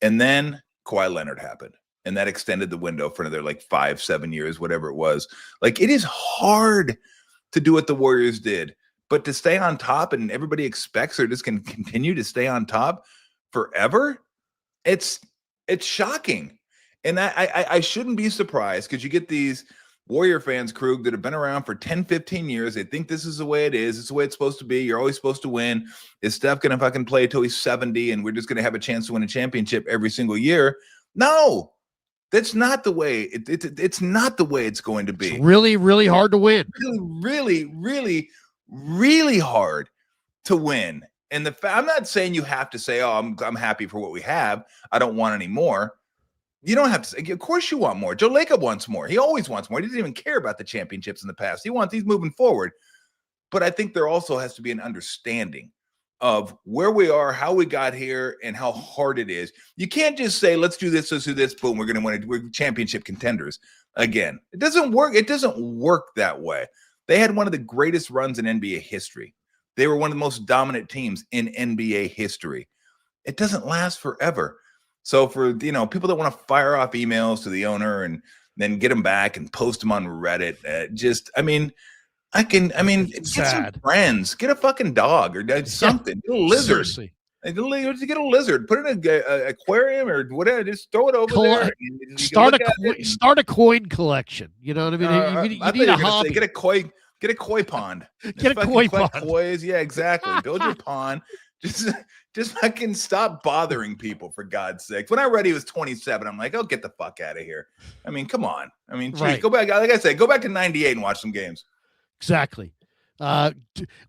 And then Kawhi Leonard happened, and that extended the window for another 5-7 years, whatever it was. It is hard to do what the Warriors did, but to stay on top and everybody expects they're just going to continue to stay on top forever, it's shocking. And I shouldn't be surprised because you get these Warrior fans, Krug, that have been around for 10, 15 years. They think this is the way it is. It's the way it's supposed to be. You're always supposed to win. Is Steph going to fucking play till he's 70 and we're just going to have a chance to win a championship every single year? No, that's not the way. It's not the way it's going to be. It's really, really hard to win. Really, really, really hard to win. And I'm not saying you have to say, oh, I'm happy for what we have. I don't want any more. You don't have to say, of course you want more. Joe Lacob wants more. He always wants more. He doesn't even care about the championships in the past. He's moving forward. But I think there also has to be an understanding of where we are, how we got here, and how hard it is. You can't just say, let's do this, boom, we're going to win. We're championship contenders again. It doesn't work. It doesn't work that way. They had one of the greatest runs in NBA history. They were one of the most dominant teams in NBA history. It doesn't last forever. So for, people that want to fire off emails to the owner and then get them back and post them on Reddit, get some friends, get a fucking dog or something, get a lizard. Seriously. Get a lizard, put it in an aquarium or whatever, just throw it over there. Start a coin collection. You know what I mean? You need a hobby. Get a koi pond. Get a koi pond. Kois. Yeah, exactly. Build your pond. Just fucking stop bothering people, for God's sake. When I read he was 27, I'm like, oh, get the fuck out of here. I mean, come on. I mean, geez, right. Go back. Like I said, go back to 98 and watch some games. Exactly. Let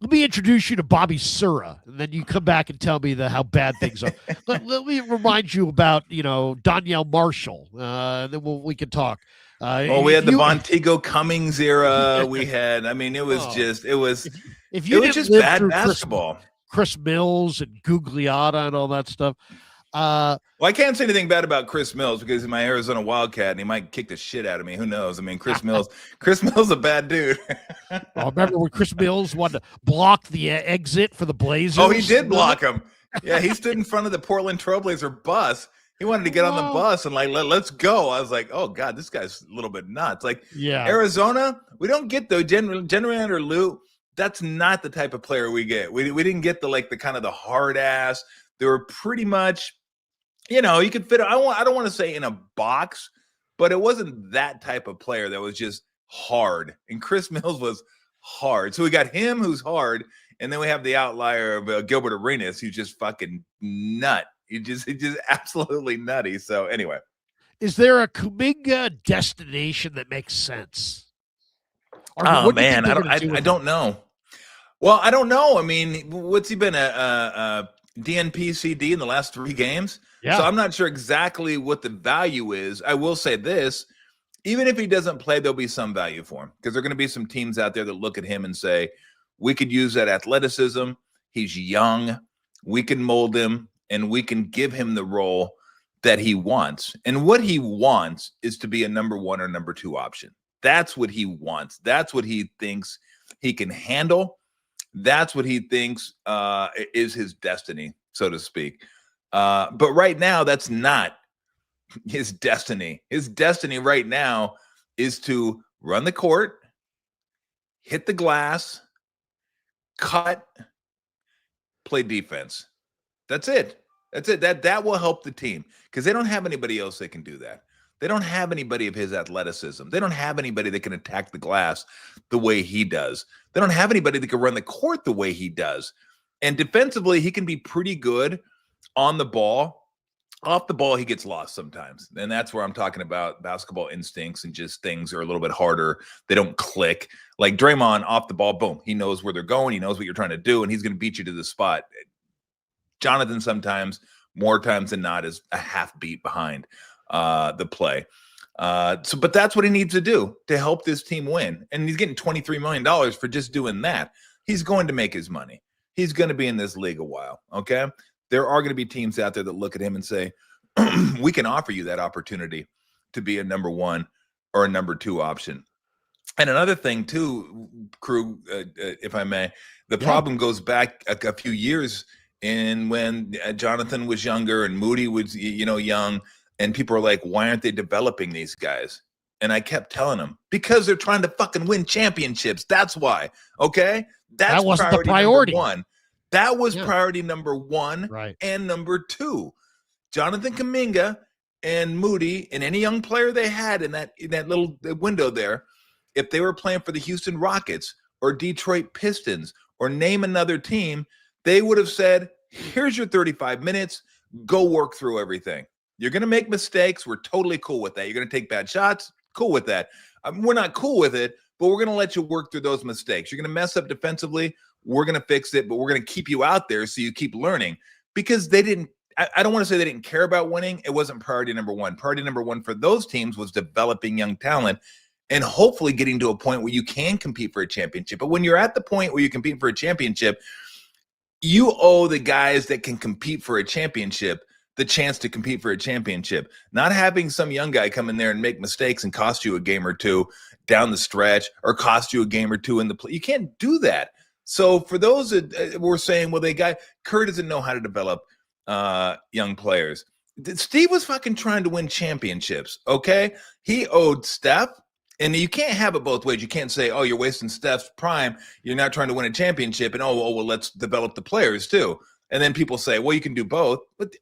me introduce you to Bobby Sura, and then you come back and tell me how bad things are. let me remind you about, Donyell Marshall, and then we can talk. We had the Montego Cummings era. We had, it was just bad basketball. Chris Mills and Gugliotta and all that stuff. Well, I can't say anything bad about Chris Mills because he's my Arizona Wildcat and he might kick the shit out of me. Who knows? Chris Mills a bad dude. Remember when Chris Mills wanted to block the exit for the Blazers? Oh, he did block him. Yeah, he stood in front of the Portland Trailblazer bus. He wanted to get on the bus and let's go. I was like, oh God, this guy's a little bit nuts. Arizona, we don't get the generally under Lou. That's not the type of player we get. We didn't get the kind of the hard ass. They were pretty much, you could fit. I don't want to say in a box, but it wasn't that type of player that was just hard. And Chris Mills was hard. So we got him who's hard, and then we have the outlier of Gilbert Arenas who's just fucking nut. He's just absolutely nutty. So anyway, is there a Kuminga destination that makes sense? Oh man, I don't know. Well, I don't know. What's he been a DNP CD in the last 3 games? Yeah. So I'm not sure exactly what the value is. I will say this: even if he doesn't play, there'll be some value for him because there are going to be some teams out there that look at him and say, "We could use that athleticism. He's young. We can mold him, and we can give him the role that he wants. And what he wants is to be a number 1 or number 2 option. That's what he wants. That's what he thinks he can handle. That's what he thinks is his destiny, so to speak. But right now, that's not his destiny. His destiny right now is to run the court, hit the glass, cut, play defense. That's it. That's it. That will help the team because they don't have anybody else that can do that. They don't have anybody of his athleticism. They don't have anybody that can attack the glass the way he does. They don't have anybody that can run the court the way he does. And defensively, he can be pretty good on the ball. Off the ball, he gets lost sometimes. And that's where I'm talking about basketball instincts and just things are a little bit harder. They don't click. Like Draymond off the ball, boom. He knows where they're going. He knows what you're trying to do, and he's going to beat you to the spot. Jonathan sometimes, more times than not, is a half beat behind the play. But that's what he needs to do to help this team win. And he's getting $23 million for just doing that. He's going to make his money. He's going to be in this league a while, okay? There are going to be teams out there that look at him and say, we can offer you that opportunity to be a number 1 or a number 2 option. And another thing, too, Krug, if I may, the problem goes back a few years in when Jonathan was younger and Moody was, young, and people are like, why aren't they developing these guys? And I kept telling them, because they're trying to fucking win championships. That's why, okay? That wasn't the priority. Number 1. That was priority number 1 right. And number 2. Jonathan Kuminga and Moody and any young player they had in that little window there, if they were playing for the Houston Rockets or Detroit Pistons or name another team, they would have said, here's your 35 minutes. Go work through everything. You're going to make mistakes. We're totally cool with that. You're going to take bad shots. Cool with that. We're not cool with it, but we're going to let you work through those mistakes. You're going to mess up defensively. We're going to fix it, but we're going to keep you out there so you keep learning because they didn't. I don't want to say they didn't care about winning. It wasn't priority number 1. Priority number 1 for those teams was developing young talent and hopefully getting to a point where you can compete for a championship. But when you're at the point where you compete for a championship, you owe the guys that can compete for a championship the chance to compete for a championship, not having some young guy come in there and make mistakes and cost you a game or two down the stretch or cost you a game or two in the play. You can't do that. So for those that were saying, well, Kerr doesn't know how to develop young players. Steve was fucking trying to win championships, okay? He owed Steph, and you can't have it both ways. You can't say, oh, you're wasting Steph's prime. You're not trying to win a championship, and well, let's develop the players too. And then people say, well, you can do both. But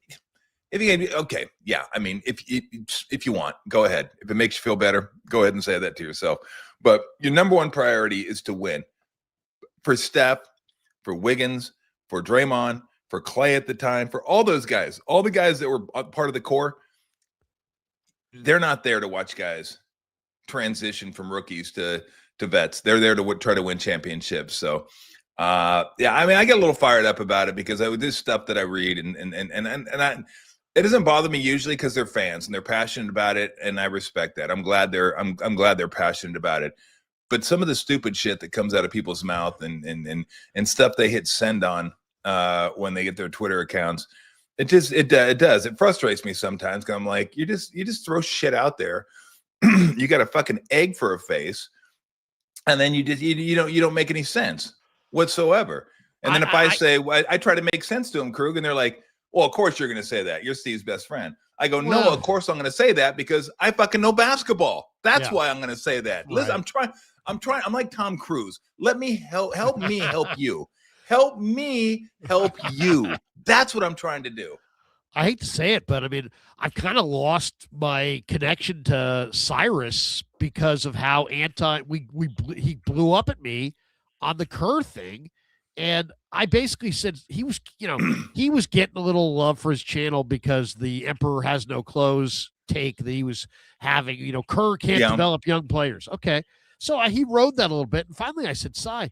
if you can, okay, yeah. I mean, if you want, go ahead. If it makes you feel better, go ahead and say that to yourself. But your number 1 priority is to win. For Steph, for Wiggins, for Draymond, for Clay at the time, for all those guys, all the guys that were part of the core, they're not there to watch guys transition from rookies to vets. They're there to try to win championships. So, I mean, I get a little fired up about it because this stuff that I read and it doesn't bother me usually because they're fans and they're passionate about it, and I respect that. I'm glad they're passionate about it. But some of the stupid shit that comes out of people's mouth and stuff they hit send on when they get their Twitter accounts, it does. It frustrates me sometimes. 'Cause I'm like, you just throw shit out there. You got a fucking egg for a face, and then you don't make any sense whatsoever. And then I try to make sense to them, Krug, and they're like, well, of course you're going to say that. You're Steve's best friend. I go, no, of course I'm going to say that because I fucking know basketball. That's why I'm going to say that. Right. Listen, I'm trying. I'm like Tom Cruise. Let me help me help you. Help me help you. That's what I'm trying to do. I hate to say it, but I mean, I've kind of lost my connection to Cyrus because of how he blew up at me on the Kerr thing. And I basically said he was getting a little love for his channel because the Emperor Has No Clothes take that he was having, Kerr can't develop young players. Okay. So he rode that a little bit. And finally I said, Cy,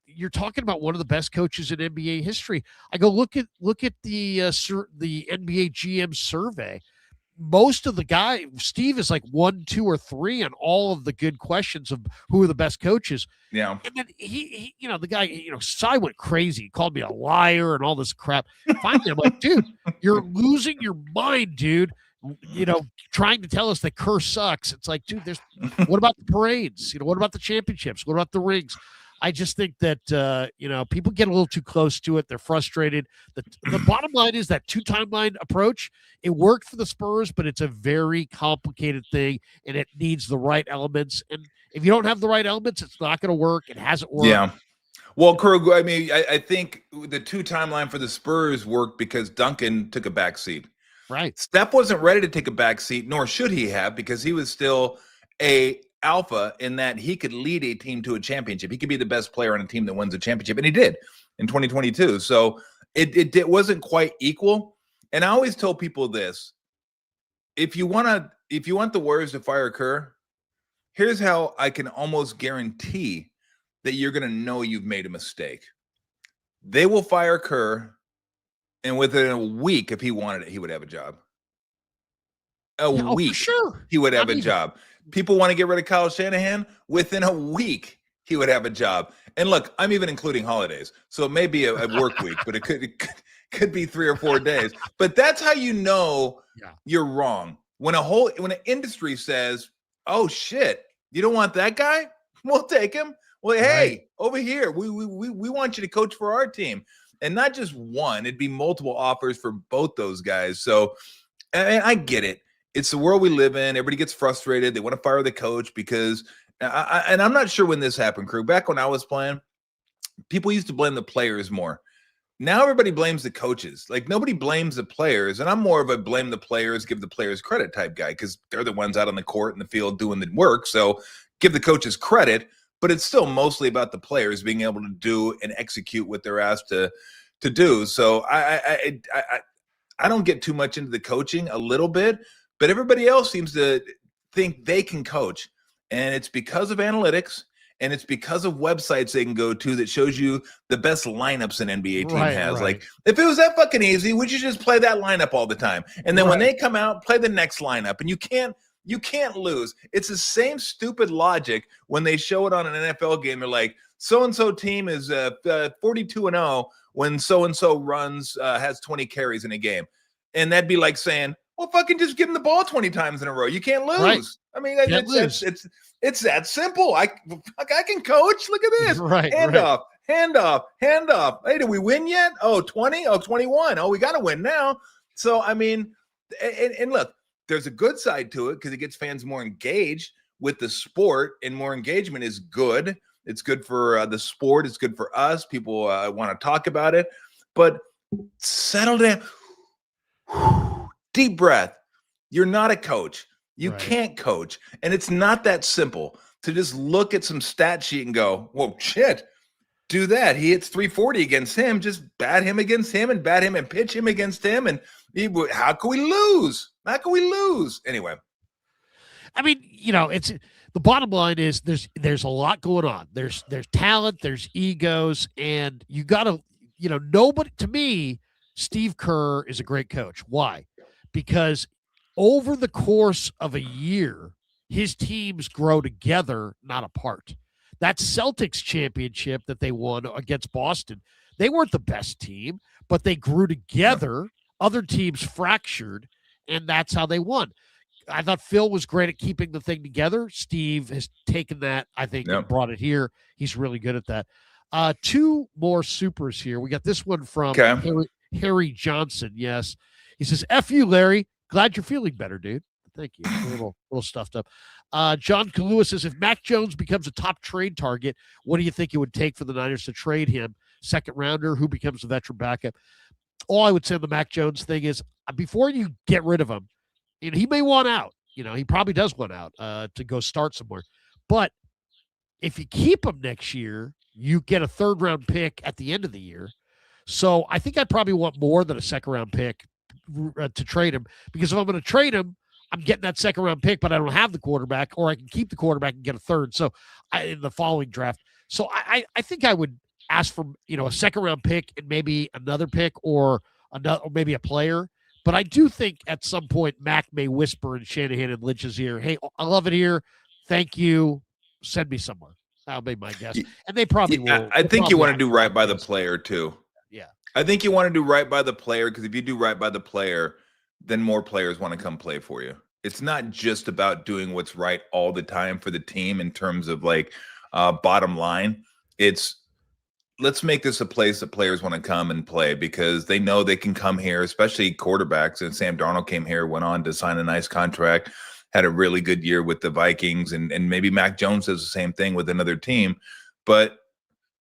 you're talking about one of the best coaches in NBA history. I go, look at the NBA GM survey. most of the guy, Steve is like 1, 2, or 3 on all of the good questions of who are the best coaches. Yeah. And then he the guy, Cy went crazy. He called me a liar and all this crap. Finally, I'm like, dude, you're losing your mind, dude. Trying to tell us that Kerr sucks. It's like, dude, what about the parades? What about the championships? What about the rings? I just think that people get a little too close to it. They're frustrated. The bottom line is that 2 timeline approach. It worked for the Spurs, but it's a very complicated thing, and it needs the right elements. And if you don't have the right elements, it's not going to work. It hasn't worked. Yeah. Well, Krueger, I mean, I think the 2 timeline for the Spurs worked because Duncan took a back seat. Right. Steph wasn't ready to take a back seat, nor should he have, because he was still a alpha in that he could lead a team to a championship. He could be the best player on a team that wins a championship, and he did in 2022. So it wasn't quite equal. And I always tell people this: if you want the Warriors to fire Kerr, here's how I can almost guarantee that you're going to know you've made a mistake. They will fire Kerr, and within a week, if he wanted it, he would have a job. A week, for sure, he would have a job. People want to get rid of Kyle Shanahan. Within a week, he would have a job. And look, I'm even including holidays, so it may be a work week, but it could be 3 or 4 days. But that's how you know you're wrong. When an industry says, "Oh shit, you don't want that guy? We'll take him." Well, hey, over here, we want you to coach for our team, and not just one. It'd be multiple offers for both those guys. So, I get it. It's the world we live in. Everybody gets frustrated. They want to fire the coach because, and I'm not sure when this happened, Crew. Back when I was playing, people used to blame the players more. Now everybody blames the coaches. Like, nobody blames the players. And I'm more of a blame the players, give the players credit type guy because they're the ones out on the court in the field doing the work. So give the coaches credit, but it's still mostly about the players being able to do and execute what they're asked to do. So I don't get too much into the coaching, a little bit. But everybody else seems to think they can coach. And it's because of analytics, and it's because of websites they can go to that shows you the best lineups an NBA team has. Right. Like, if it was that fucking easy, would you just play that lineup all the time? And then when they come out, play the next lineup. And you can't lose. It's the same stupid logic when they show it on an NFL game. They're like, so-and-so team is 42-0 when so-and-so has 20 carries in a game. And that'd be like saying, well, fucking just give him the ball 20 times in a row. You can't lose. Right. I mean, it's that simple. I can coach. Look at this. Right. Hand off. Hey, did we win yet? Oh, 20? Oh, 21. Oh, we got to win now. So, I mean, and look, there's a good side to it because it gets fans more engaged with the sport, and more engagement is good. It's good for the sport. It's good for us. People want to talk about it. But settle down. Deep breath. You're not a coach. You can't coach. And it's not that simple to just look at some stat sheet and go, whoa, shit, do that. He hits 340 against him. Just bat him against him and bat him and pitch him against him. And how can we lose? How can we lose? Anyway. I mean, it's the bottom line is there's a lot going on. There's talent, there's egos, and you got to, nobody, to me, Steve Kerr is a great coach. Why? Because over the course of a year, his teams grow together, not apart. That Celtics championship that they won against Boston, they weren't the best team, but they grew together. Other teams fractured, and that's how they won. I thought Phil was great at keeping the thing together. Steve has taken that, I think, and brought it here. He's really good at that. 2 more supers here. We got this one from Harry Johnson. Yes. He says, F you, Larry. Glad you're feeling better, dude. Thank you. A little stuffed up. John Kalua says, if Mac Jones becomes a top trade target, what do you think it would take for the Niners to trade him? Second rounder, who becomes the veteran backup? All I would say on the Mac Jones thing is, before you get rid of him, he may want out. He probably does want out to go start somewhere. But if you keep him next year, you get a 3rd-round pick at the end of the year. So I think I probably want more than a 2nd-round pick to trade him, because if I'm going to trade him, I'm getting that 2nd-round pick, but I don't have the quarterback, or I can keep the quarterback and get a 3rd. So in the following draft. So I think I would ask for, a 2nd-round pick and maybe another pick or maybe a player. But I do think at some point Mac may whisper in Shanahan and Lynch's ear, "Hey, I love it here. Thank you. Send me somewhere." That'll be my guess. And they probably will. I think you want to do right by the this. player too. Yeah. I think you want to do right by the player, because if you do right by the player, then more players want to come play for you. It's not just about doing what's right all the time for the team in terms of like bottom line. It's let's make this a place that players want to come and play because they know they can come here, especially quarterbacks. And Sam Darnold came here, went on to sign a nice contract, had a really good year with the Vikings, and maybe Mac Jones does the same thing with another team. But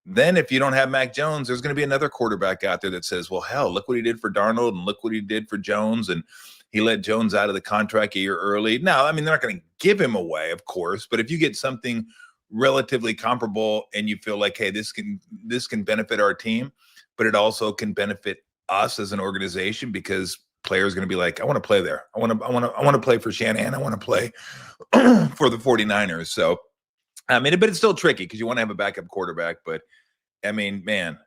then if you don't have Mac Jones, there's going to be another quarterback out there that says, well, hell, look what he did for Darnold and look what he did for Jones. And he let Jones out of the contract a year early. Now, I mean, they're not going to give him away, of course, but if you get something relatively comparable and you feel like, hey, this can benefit our team, but it also can benefit us as an organization because players are going to be like, I want to play there. I want to play for Shanahan. I want to play for the 49ers. So, I mean, but it's still tricky because you want to have a backup quarterback, but I mean, man,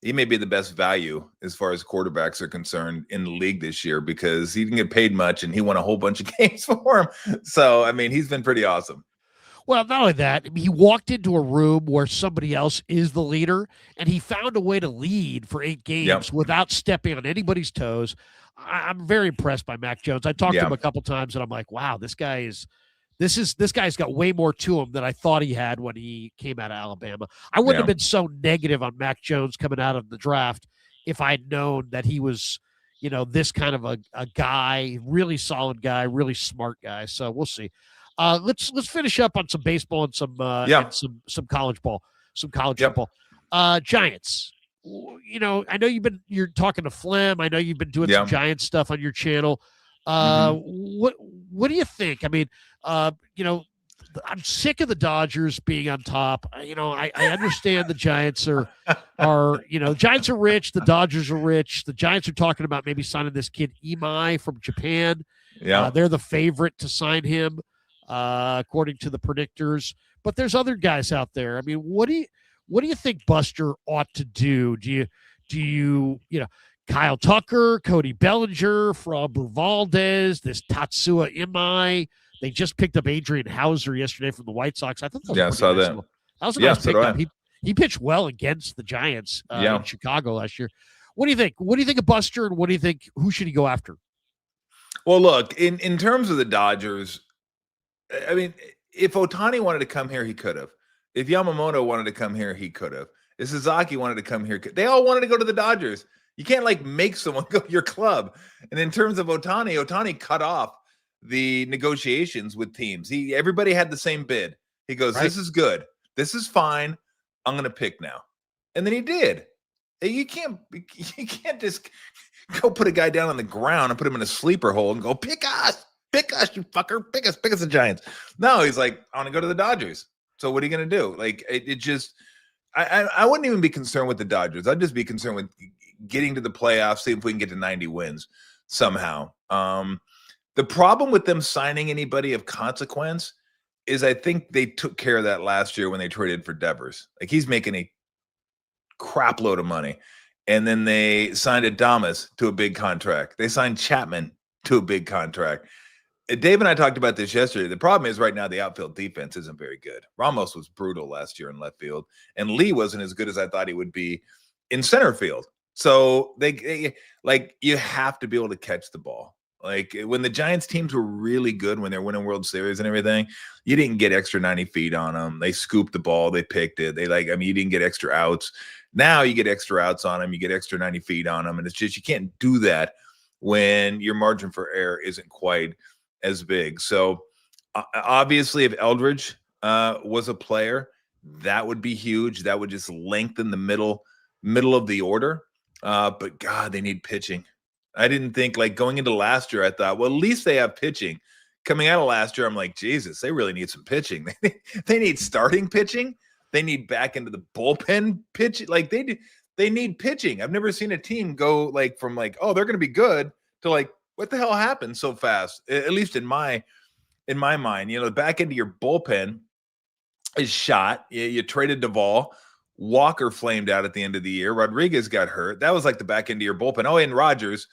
he may be the best value as far as quarterbacks are concerned in the league this year because he didn't get paid much and he won a whole bunch of games for him. So, I mean, he's been pretty awesome. Well, not only that, he walked into a room where somebody else is the leader, and he found a way to lead for 8 games without stepping on anybody's toes. I'm very impressed by Mac Jones. I talked to him a couple times, and I'm like, wow, this guy's got way more to him than I thought he had when he came out of Alabama. I wouldn't have been so negative on Mac Jones coming out of the draft if I'd known that he was, this kind of a guy, really solid guy, really smart guy. So we'll see. Let's finish up on some baseball and some college ball, some college football. Giants. I know you're talking to Flem. I know you've been doing some Giants stuff on your channel. What do you think? I mean, I'm sick of the Dodgers being on top. I understand the Giants are Giants are rich. The Dodgers are rich. The Giants are talking about maybe signing this kid Imai from Japan. Yeah, they're the favorite to sign him, according to the predictors. But there's other guys out there. I mean, what do you think Buster ought to do? Do you Kyle Tucker, Cody Bellinger, Framber Valdez, this Tatsuya Imai? They just picked up Adrian Hauser yesterday from the White Sox. I thought that was I saw nice. that. That was a nice pickup. He pitched well against the Giants in Chicago last year. What do you think? What do you think of Buster, and what do you think? Who should he go after? Well, look, in terms of the Dodgers, I mean, if Ohtani wanted to come here, he could have. If Yamamoto wanted to come here, he could have. If Suzuki wanted to come here, they all wanted to go to the Dodgers. You can't make someone go to your club. And in terms of Ohtani cut off the negotiations with teams. Everybody had the same bid. He goes, This is good. This is fine. I'm going to pick now. And then he did. You can't just go put a guy down on the ground and put him in a sleeper hole and go, pick us, you fucker, pick us the Giants. No, he's like, I want to go to the Dodgers. So what are you going to do? I wouldn't even be concerned with the Dodgers. I'd just be concerned with getting to the playoffs, see if we can get to 90 wins somehow. The problem with them signing anybody of consequence is I think they took care of that last year when they traded for Devers. He's making a crap load of money. And then they signed Adames to a big contract. They signed Chapman to a big contract. Dave and I talked about this yesterday. The problem is right now the outfield defense isn't very good. Ramos was brutal last year in left field, and Lee wasn't as good as I thought he would be in center field. So they you have to be able to catch the ball. When the Giants teams were really good, when they're winning World Series and everything, you didn't get extra 90 feet on them. They scooped the ball. They picked it. You didn't get extra outs. Now you get extra outs on them. You get extra 90 feet on them. And it's just, you can't do that when your margin for error isn't quite as big. So obviously if Eldridge was a player, that would be huge. That would just lengthen the middle of the order. But God, they need pitching. I didn't think going into last year, I thought, well, at least they have pitching. Coming out of last year, I'm like, Jesus, they really need some pitching. They need starting pitching. They need back into the bullpen pitch. They need pitching. I've never seen a team go from oh, they're going to be good to what the hell happened so fast? At least in my mind, the back end of your bullpen is shot. You traded Duvall. Walker flamed out at the end of the year. Rodriguez got hurt. That was the back end of your bullpen. Oh, and Rogers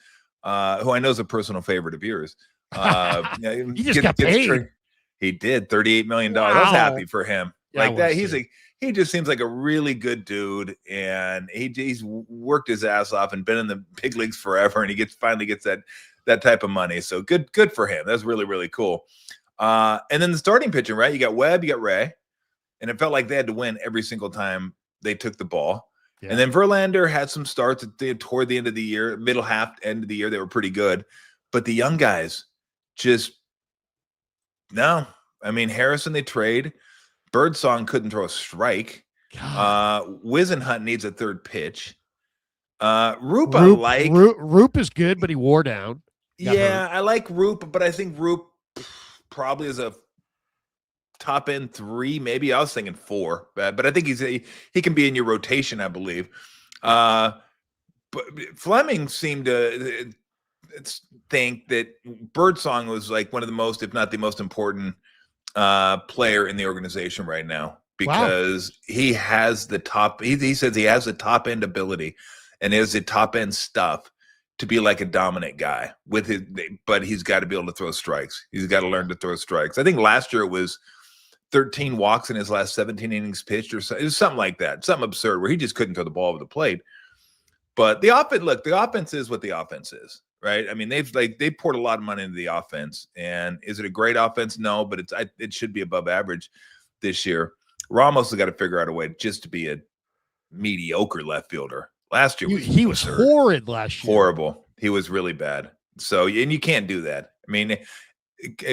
who I know is a personal favorite of yours. He just got paid. He did $38 million. Wow. I was happy for him. Yeah, like that, he just seems like a really good dude, and he's worked his ass off and been in the big leagues forever, and he finally gets that type of money. So good for him. That's really, really cool. And then the starting pitching, right? You got Webb, you got Ray, and it felt like they had to win every single time they took the ball. Yeah. And then Verlander had some starts toward the end of the year, end of the year, they were pretty good. But the young guys just no. I mean, Harrison they trade. Birdsong couldn't throw a strike. Wisenhunt needs a third pitch. Roop I like. Roop is good, but he wore down. Yeah, I like Roop, but I think Roop probably is a top end 3, maybe. I was thinking 4, but I think he can be in your rotation, I believe. But Fleming seemed to think that Birdsong was like one of the most, if not the most important player in the organization right now, because he has the top. He says he has the top end ability and has the top end stuff to be like a dominant guy with his, but he's got to be able to throw strikes. He's got to learn to throw strikes. I think last year it was 13 walks in his last 17 innings pitched, or so, it was something like that, something absurd where he just couldn't throw the ball over the plate. But the offense is what the offense is, right? I mean, they poured a lot of money into the offense, and is it a great offense? No, but it should be above average this year. Ramos has got to figure out a way just to be a mediocre left fielder. Last year he was horrid last year. Horrible. He was really bad. So, and you can't do that. I mean,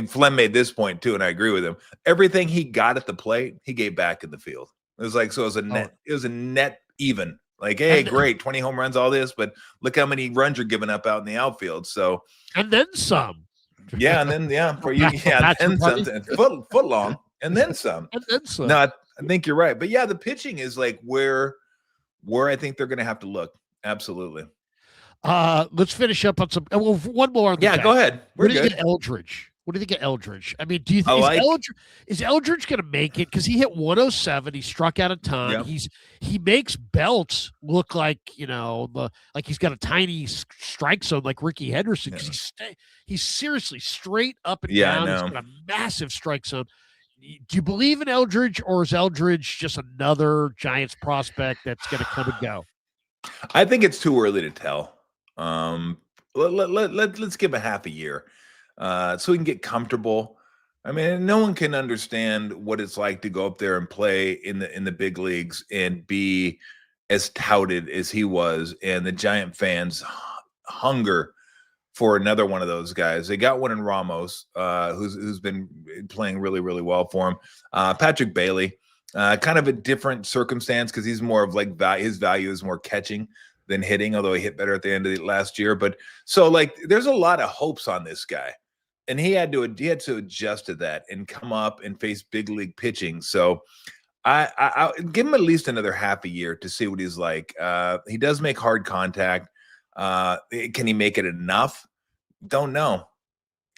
Flem made this point too, and I agree with him. Everything he got at the plate, he gave back in the field. It was like, so it was a net. It was a net even. Like, hey, great, 20 home runs, all this, but look how many runs you're giving up out in the outfield. So, and then some. Yeah, and then for you, and some, foot long, and then some. And then some. No, I think you're right, but yeah, the pitching is like where I think they're going to have to look. Absolutely. Let's finish up on some. Well, one more. Yeah, go ahead. What do you think of Eldridge? What do you think of Eldridge? I mean, do you think is Eldridge going to make it? Because he hit 107, he struck out a ton. Yep. He makes belts look like like he's got a tiny strike zone like Ricky Henderson. Because he's seriously straight up and down. He's got a massive strike zone. Do you believe in Eldridge, or is Eldridge just another Giants prospect that's going to come and go? I think it's too early to tell. Let's give a half a year so we can get comfortable. I mean, no one can understand what it's like to go up there and play in the big leagues and be as touted as he was, and the Giant fans hunger for another one of those guys. They got one in Ramos, who's been playing really, really well for him. Patrick Bailey, kind of a different circumstance because he's more of like his value is more catching than hitting, although he hit better at the end of the last year. But so like there's a lot of hopes on this guy, and he had to adjust to that and come up and face big league pitching. So I give him at least another half a year to see what he's like. He does make hard contact. Can he make it enough? Don't know.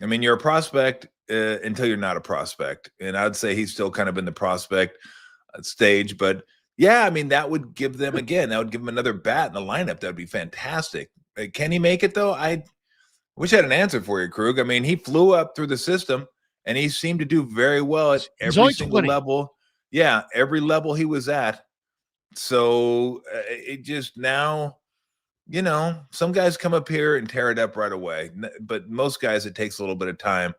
I mean, you're a prospect until you're not a prospect, and I'd say he's still kind of in the prospect stage. But yeah, I mean, that would give them another bat in the lineup. That would be fantastic. Can he make it though? I wish I had an answer for you, Krug. I mean, he flew up through the system, and he seemed to do very well at every single level. Yeah, every level he was at. So it just now. Some guys come up here and tear it up right away, but most guys, it takes a little bit of time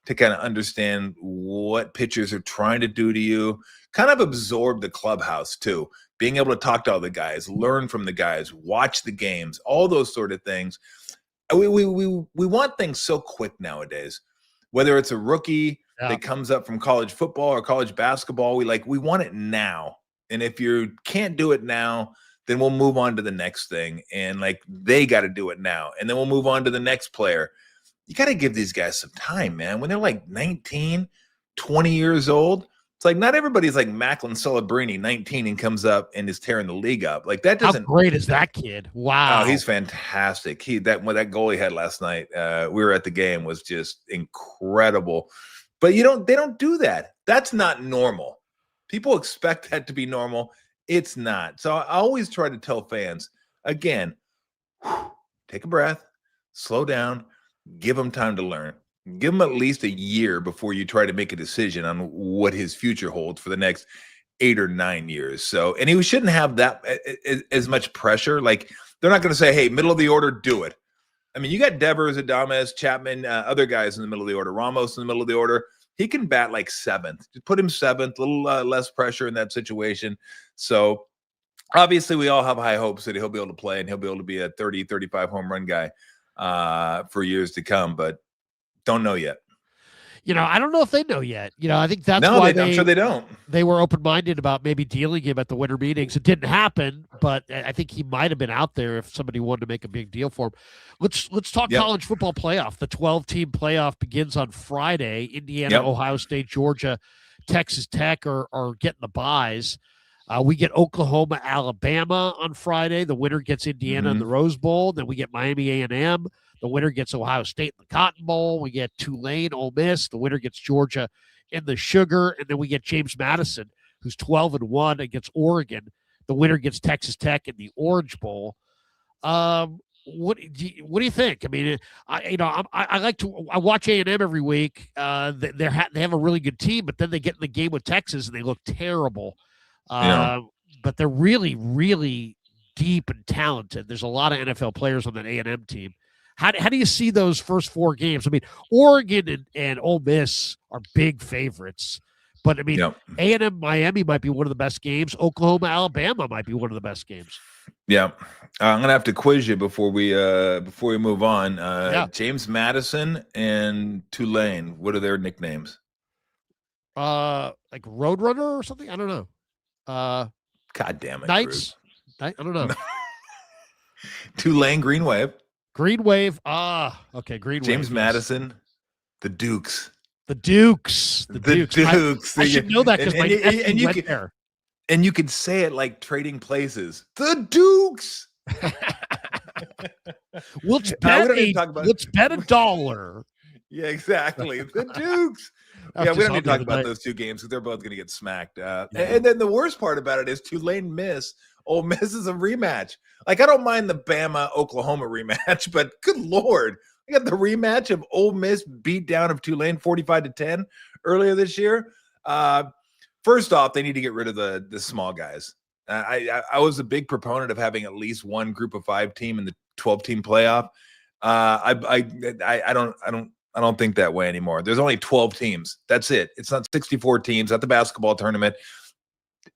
to kind of understand what pitchers are trying to do to you, kind of absorb the clubhouse too, being able to talk to all the guys, learn from the guys, watch the games, all those sort of things. We want things so quick nowadays, whether it's a rookie that comes up from college football or college basketball, we want it now. And if you can't do it now, then we'll move on to the next thing. And they got to do it now. And then we'll move on to the next player. You got to give these guys some time, man. When they're like 19, 20 years old, it's like not everybody's like Macklin Celebrini, 19, and comes up and is tearing the league up. Like that doesn't. How great is that kid? Wow. Oh, he's fantastic. That goal he had last night, we were at the game, was just incredible. But they don't do that. That's not normal. People expect that to be normal. It's not. So I always try to tell fans, again, take a breath, slow down, give him time to learn. Give him at least a year before you try to make a decision on what his future holds for the next 8 or 9 years. So, and he shouldn't have that as much pressure. Like, they're not going to say, hey, middle of the order, do it. I mean, you got Devers, Adames, Chapman, other guys in the middle of the order, Ramos in the middle of the order. He can bat like 7th. Just put him 7th, a little less pressure in that situation. So, obviously, we all have high hopes that he'll be able to play and he'll be able to be a 30, 35 home run guy for years to come, but don't know yet. I don't know if they know yet. I think that's why I'm sure they don't. They were open-minded about maybe dealing him at the winter meetings. It didn't happen, but I think he might have been out there if somebody wanted to make a big deal for him. Let's talk college football playoff. The 12-team playoff begins on Friday. Indiana, Ohio State, Georgia, Texas Tech are getting the byes. We get Oklahoma, Alabama on Friday. The winner gets Indiana in the Rose Bowl. Then we get Miami A&M. The winner gets Ohio State in the Cotton Bowl. We get Tulane, Ole Miss. The winner gets Georgia in the Sugar. And then we get James Madison, who's 12-1 against Oregon. The winner gets Texas Tech in the Orange Bowl. What do you think? I mean, I watch A&M every week. They have a really good team, but then they get in the game with Texas and they look terrible. But they're really, really deep and talented. There's a lot of NFL players on that A&M team. How do you see those first 4 games? I mean, Oregon and Ole Miss are big favorites, but I mean, A&M Miami might be one of the best games. Oklahoma Alabama might be one of the best games. Yeah, I'm gonna have to quiz you before we move on. James Madison and Tulane. What are their nicknames? Like Roadrunner or something. I don't know. God damn it, Knights. I don't know. Tulane Green Wave. Green Wave. Okay, Green Wave. James Madison, the Dukes. The Dukes. I should know that because my nephew went there. And you could say it like trading places. The Dukes. Let's bet $1. Yeah, exactly. The Dukes. We don't need to talk about those 2 games because they're both going to get smacked. And then the worst part about it is Tulane miss. Ole Miss is a rematch. Like, I don't mind the Bama-Oklahoma rematch, but good Lord. I got the rematch of Ole Miss beat down of Tulane 45-10 earlier this year. First off, they need to get rid of the small guys. I was a big proponent of having at least one group of 5 team in the 12-team playoff. I don't think that way anymore. There's only 12 teams. That's it. It's not 64 teams at the basketball tournament.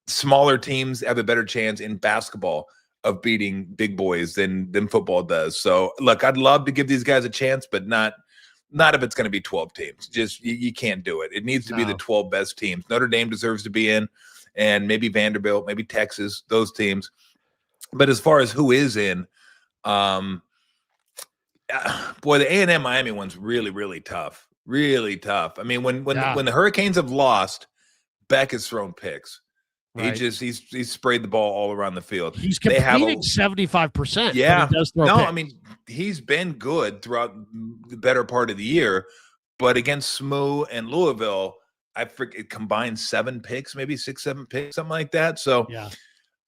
Smaller teams have a better chance in basketball of beating big boys than football does. So, look, I'd love to give these guys a chance, but not if it's going to be 12 teams. Just you can't do it. It needs to be the 12 best teams. Notre Dame deserves to be in, and maybe Vanderbilt, maybe Texas, those teams. But as far as who is in, boy, the A&M Miami one's really, really tough. Really tough. I mean, when the Hurricanes have lost, Beck has thrown picks. Right. He's sprayed the ball all around the field. He's completing 75%. Yeah. He does throw picks. I mean, he's been good throughout the better part of the year, but against SMU and Louisville, I forget, combined 7 picks, maybe 6, 7 picks, something like that. So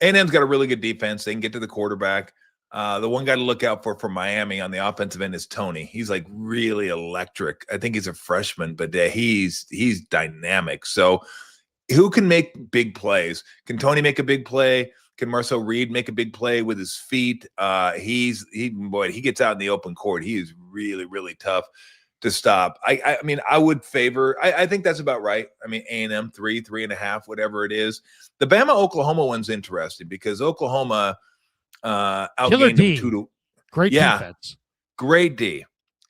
A&M's got a really good defense. They can get to the quarterback. The one guy to look out for Miami on the offensive end is Tony. He's like really electric. I think he's a freshman, but he's dynamic. So who can make big plays? Can Tony make a big play? Can Marcel Reed make a big play with his feet? He gets out in the open court. He is really, really tough to stop. I mean, I would favor. I think that's about right. I mean, A&M 3.5, whatever it is. The Bama Oklahoma one's interesting because Oklahoma outgained them 2-. Great defense. Great D.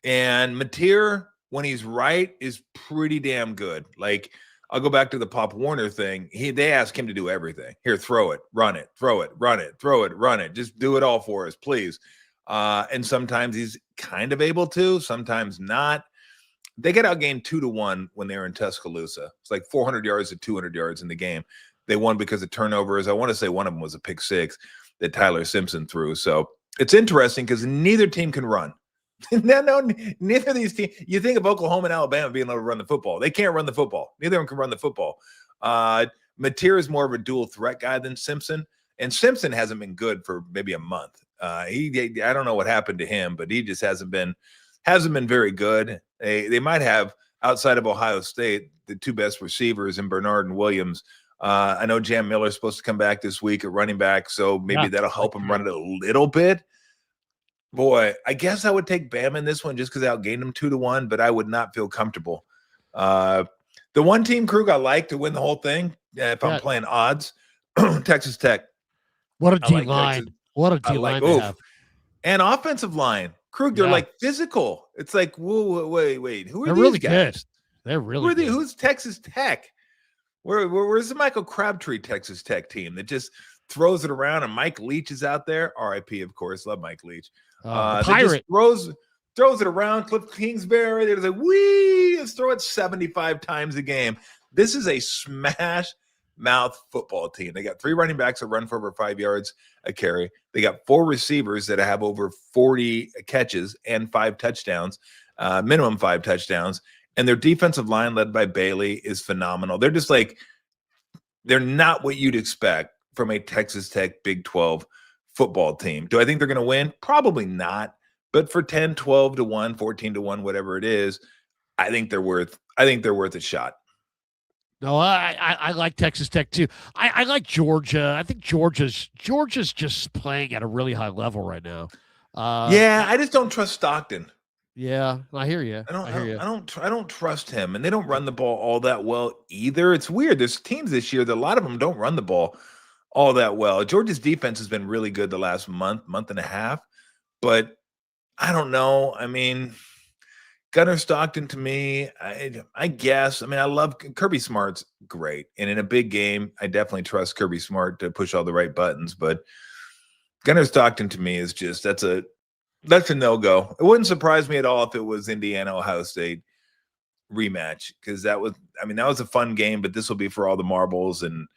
And Mateer, when he's right, is pretty damn good. Like, I'll go back to the Pop Warner thing. They ask him to do everything. Here, throw it, run it, throw it, run it, throw it, run it. Just do it all for us, please. And sometimes he's kind of able to, sometimes not. They get outgained 2-1 when they were in Tuscaloosa. It's like 400 yards to 200 yards in the game. They won because of turnovers. I want to say one of them was a pick 6 that Tyler Simpson threw. So it's interesting because neither team can run. No, neither of these teams. You think of Oklahoma and Alabama being able to run the football. They can't run the football. Neither of them can run the football. Mateer is more of a dual threat guy than Simpson. And Simpson hasn't been good for maybe a month. I don't know what happened to him, but he just hasn't been very good. They might have, outside of Ohio State, the two best receivers in Bernard and Williams. I know Jam Miller's supposed to come back this week at running back, so maybe that'll help him run it a little bit. Boy, I guess I would take Bama in this one just because I outgained him 2-1, but I would not feel comfortable. The one team, Krug, I like to win the whole thing if I'm playing odds, Texas Tech. What a D line. What a D line they have. And offensive line. Krug, they're like physical. It's like, whoa, wait. Who are these really guys? Good. They're really good. Who's Texas Tech? Where's the Michael Crabtree Texas Tech team that just throws it around, and Mike Leach is out there? RIP, of course. Love Mike Leach. Pirate. Just throws it around. Cliff Kingsbury. They're like, let's throw it 75 times a game. This is a smash mouth football team. They got 3 running backs that run for over 5 yards a carry. They got 4 receivers that have over 40 catches and 5 touchdowns, minimum 5 touchdowns. And their defensive line, led by Bailey, is phenomenal. They're just like, they're not what you'd expect from a Texas Tech Big 12 football team. Do I think they're going to win? Probably not. But for 10, 12-1, 14-1, whatever it is, I think they're worth a shot. No, I like Texas Tech too. I like Georgia. I think Georgia's just playing at a really high level right now. I just don't trust Stockton. Yeah, I hear you. I don't trust him, and they don't run the ball all that well either. It's weird. There's teams this year that a lot of them don't run the ball all that well. Georgia's defense has been really good the last month and a half, but I don't know. I mean, Gunnar Stockton, to me, I guess. I mean, I love Kirby Smart's great, and in a big game, I definitely trust Kirby Smart to push all the right buttons. But Gunnar Stockton, to me, is just that's a no-go. It wouldn't surprise me at all if it was Indiana-Ohio State rematch, because that was a fun game, but this will be for all the marbles, and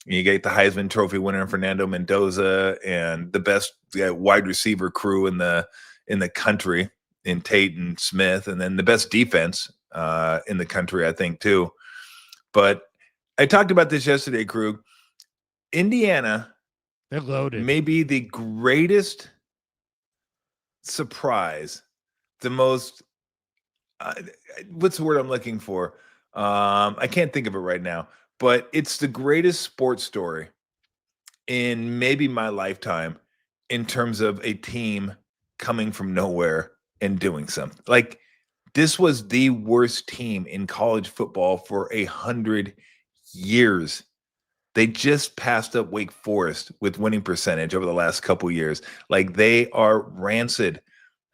you get the Heisman Trophy winner Fernando Mendoza and the best wide receiver crew in the country in Tate and Smith, and then the best defense in the country, I think, too. But I talked about this yesterday, Krug. Indiana, they're loaded. Maybe the greatest surprise, the most what's the word I'm looking for? I can't think of it right now, but it's the greatest sports story in maybe my lifetime in terms of a team coming from nowhere and doing something. Like, this was the worst team in college football for 100 years. They just passed up Wake Forest with winning percentage over the last couple years. Like, they are rancid.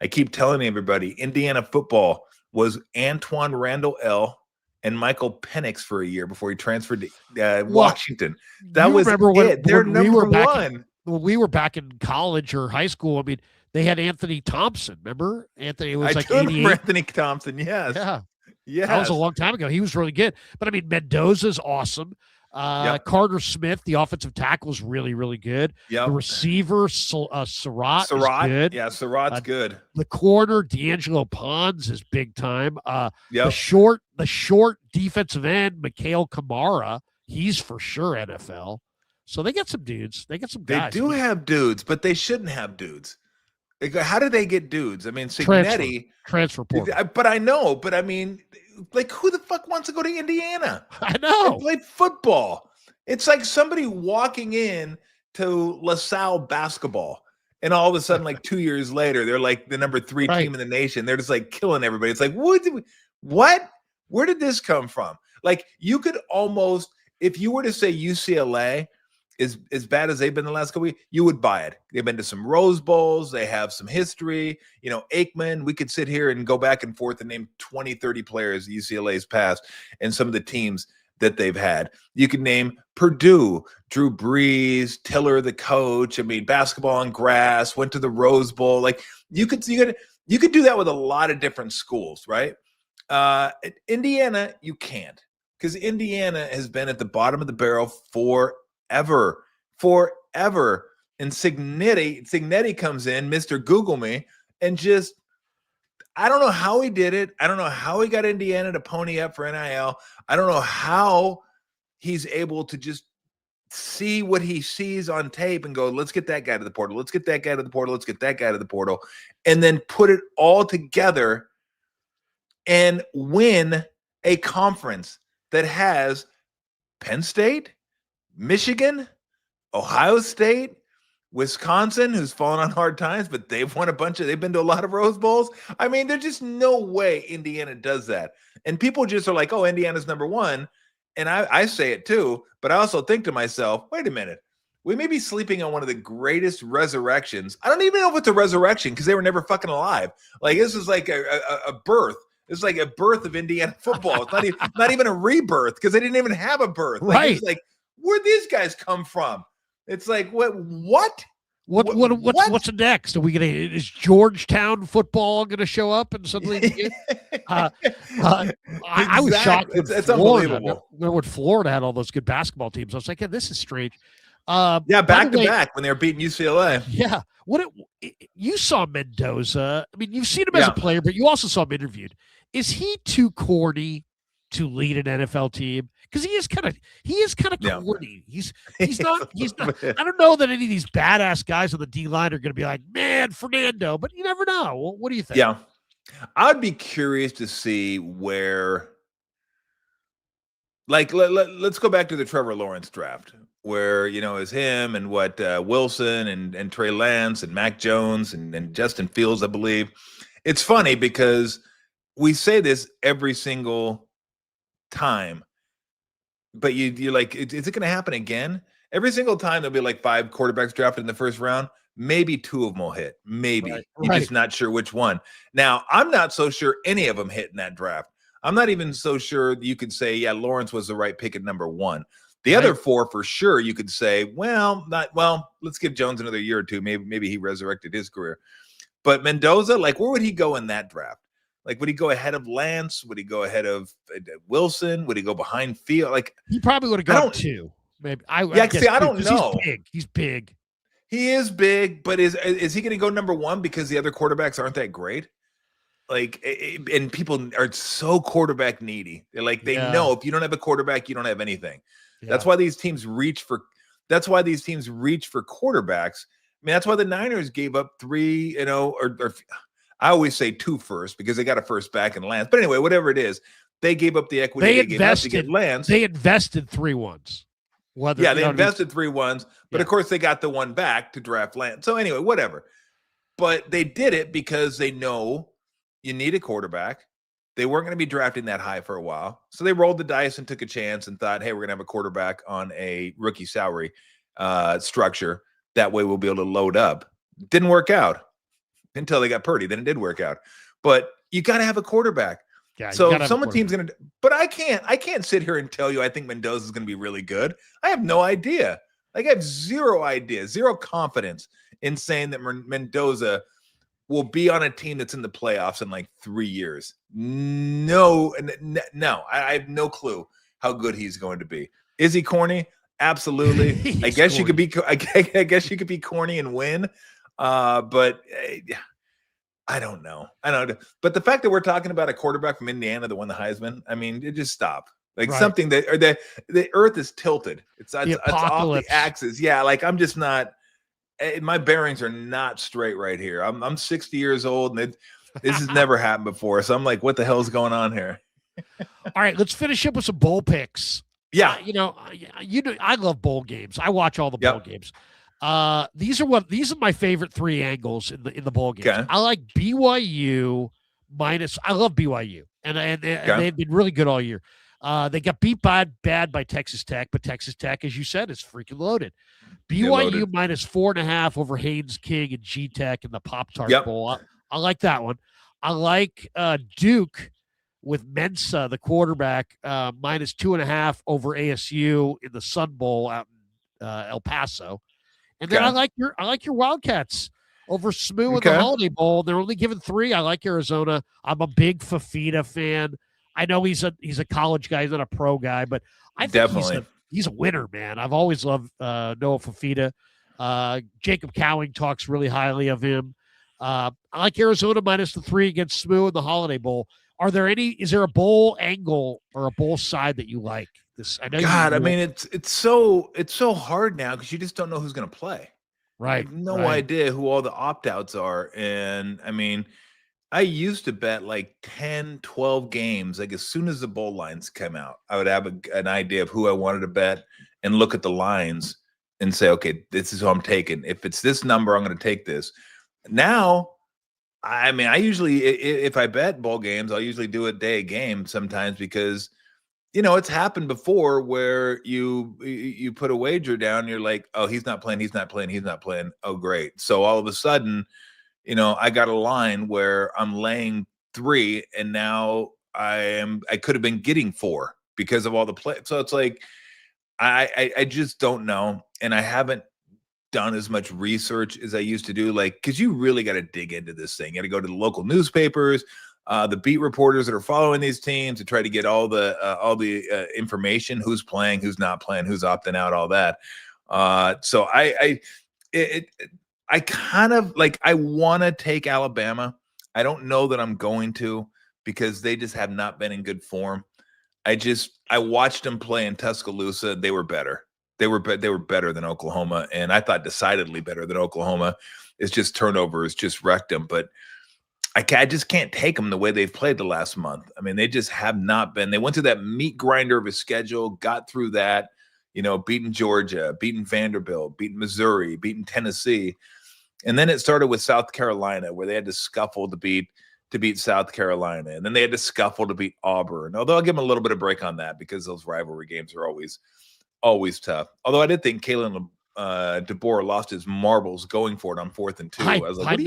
I keep telling everybody, Indiana football was Antoine Randall L. and Michael Penix for a year before he transferred to Washington. That was it. They're number one. When we were back in college or high school, I mean, they had Anthony Thompson. Remember? Anthony was like 88. Remember Anthony Thompson, yes. Yeah. Yes. That was a long time ago. He was really good. But, I mean, Mendoza's awesome. Carter Smith, the offensive tackle, was really, really good. The receiver, Surratt, is good. Yeah, Surratt's good. The corner, D'Angelo Pons, is big time. The short defensive end, Mikhail Kamara, he's for sure NFL. So they got some dudes. They got some guys. They do have dudes, but they shouldn't have dudes. How do they get dudes? I mean, Signetti. Transfer portal. But I know. But I mean, like, who the fuck wants to go to Indiana? I know. And play football. It's like somebody walking in to LaSalle basketball, and all of a sudden, like 2 years later, they're like the number 3 team in the nation. They're just like killing everybody. It's like, what? Where did this come from? Like, you could almost, if you were to say UCLA is as bad as they've been the last couple weeks, you would buy it. They've been to some Rose Bowls. They have some history. You know, Aikman, we could sit here and go back and forth and name 20, 30 players UCLA's past and some of the teams that they've had. You could name Purdue, Drew Brees, Tiller, the coach. I mean, basketball on grass, went to the Rose Bowl. Like, you could do that with a lot of different schools, right? Indiana, you can't, because Indiana has been at the bottom of the barrel forever. And Signetti comes in, Mr. Google me, and just, I don't know how he did it. I don't know how he got Indiana to pony up for NIL. I don't know how he's able to just see what he sees on tape and go, let's get that guy to the portal. Let's get that guy to the portal. Let's get that guy to the portal. And then put it all together and win a conference that has Penn State, Michigan, Ohio State, Wisconsin, who's fallen on hard times, but they've been to a lot of Rose Bowls. I mean, there's just no way Indiana does that. And people just are like, oh, Indiana's number one. And I say it too, but I also think to myself, wait a minute, we may be sleeping on one of the greatest resurrections. I don't even know if it's a resurrection because they were never fucking alive. Like, this is like a birth. It's like a birth of Indiana football. It's not even a rebirth because they didn't even have a birth. Like, right. It's like, where'd these guys come from? It's like, what? What's next? Are we gonna? Is Georgetown football gonna show up and suddenly? I was shocked. It's unbelievable. When Florida had all those good basketball teams, I was like, yeah, this is strange. Back to back when they were beating UCLA. Yeah, you saw Mendoza? I mean, you've seen him as a player, but you also saw him interviewed. Is he too corny to lead an NFL team? Because he is kind of corny. He's not. I don't know that any of these badass guys on the D line are going to be like, man, Fernando. But you never know. Well, what do you think? Yeah, I'd be curious to see where. Like, let's go back to the Trevor Lawrence draft, where it's him and Wilson and Trey Lance and Mac Jones and Justin Fields, I believe. It's funny because we say this every single time. But you're like, is it going to happen again? Every single time there'll be like 5 quarterbacks drafted in the first round. Maybe 2 of them will hit. Maybe. Right. You're just not sure which one. Now, I'm not so sure any of them hit in that draft. I'm not even so sure you could say, yeah, Lawrence was the right pick at number 1. The other 4 for sure, you could say, let's give Jones another year or 2. Maybe he resurrected his career. But Mendoza, like, where would he go in that draft? Like, would he go ahead of Lance? Would he go ahead of Wilson? Would he go behind Field? Like, he probably would have gone 2. Maybe. I don't know. He's big. He is big, but is he going to go number 1 because the other quarterbacks aren't that great? Like, and people are so quarterback needy. They're like, they know if you don't have a quarterback, you don't have anything. Yeah. That's why these teams reach for quarterbacks. I mean, that's why the Niners gave up 3, or I always say 2 first because they got a first back and Lance. But anyway, whatever it is, they gave up the equity they gave up to get Lance. They invested 3 ones. They invested 3 ones, but of course they got the 1 back to draft Lance. So anyway, whatever. But they did it because they know you need a quarterback. They weren't going to be drafting that high for a while. So they rolled the dice and took a chance and thought, hey, we're going to have a quarterback on a rookie salary structure. That way we'll be able to load up. Didn't work out until they got Purdy. Then it did work out. But you got to have a quarterback. Yeah, so team's going to – but I can't sit here and tell you I think Mendoza is going to be really good. I have no idea. Like, I have zero idea, zero confidence in saying that Mendoza – will be on a team that's in the playoffs in like 3 years. No, I have no clue how good he's going to be. Is he corny? Absolutely. I guess corny. I guess you could be corny and win. But I don't know. But the fact that we're talking about a quarterback from Indiana that won the Heisman, I mean, it just stop. Like something that the earth is tilted. It's off the axis. Yeah, like I'm just not. My bearings are not straight right here. I'm 60 years old, and this has never happened before. So I'm like, what the hell is going on here? All right, let's finish up with some bowl picks. Yeah, I love bowl games. I watch all the bowl games. These are my favorite 3 angles in the bowl games. Okay. I like BYU minus. I love BYU, and they've been really good all year. They got beat bad by Texas Tech, but Texas Tech, as you said, is freaking loaded. BYU minus 4.5 over Haynes King and G-Tech in the Pop-Tart Bowl. I like that one. I like Duke with Mensa, the quarterback, minus 2.5 over ASU in the Sun Bowl out in El Paso. And then I like your Wildcats over SMU in the Holiday Bowl. They're only given 3. I like Arizona. I'm a big Fafita fan. I know he's a college guy, he's not a pro guy, but I think he's a winner, man. I've always loved Noah Fafita. Jacob Cowing talks really highly of him. I like Arizona minus the 3 against SMU in the Holiday Bowl. Is there a bowl angle or a bowl side that you like? This, I know. God, I mean, it's so hard now because you just don't know who's going to play. Right. I have no idea who all the opt-outs are. And I mean, I used to bet like 10, 12 games. Like as soon as the bowl lines come out, I would have an idea of who I wanted to bet and look at the lines and say, okay, this is who I'm taking. If it's this number, I'm going to take this. Now, I mean, I usually, if I bet bowl games, I'll usually do a day a game sometimes because, you know, it's happened before where you put a wager down, and you're like, oh, he's not playing. Oh, great. So all of a sudden, you know, I got a line where I'm laying 3 and now I could have been getting 4 because of all the play. So it's like, I just don't know. And I haven't done as much research as I used to do. Like, cause you really got to dig into this thing. You got to go to the local newspapers, the beat reporters that are following these teams to try to get all the information, who's playing, who's not playing, who's opting out, all that. So I kind of like, I want to take Alabama. I don't know that I'm going to because they just have not been in good form. I watched them play in Tuscaloosa. They were better. They were better than Oklahoma, and I thought decidedly better than Oklahoma. It's just turnovers just wrecked them. But I just can't take them the way they've played the last month. I mean, they just have not been. They went through that meat grinder of a schedule, got through that, you know, beating Georgia, beating Vanderbilt, beating Missouri, beating Tennessee. And then it started with South Carolina, where they had to scuffle to beat South Carolina. And then they had to scuffle to beat Auburn. Although I'll give them a little bit of break on that because those rivalry games are always tough. Although I did think Kalen DeBoer lost his marbles going for it on 4th and 2. I was like,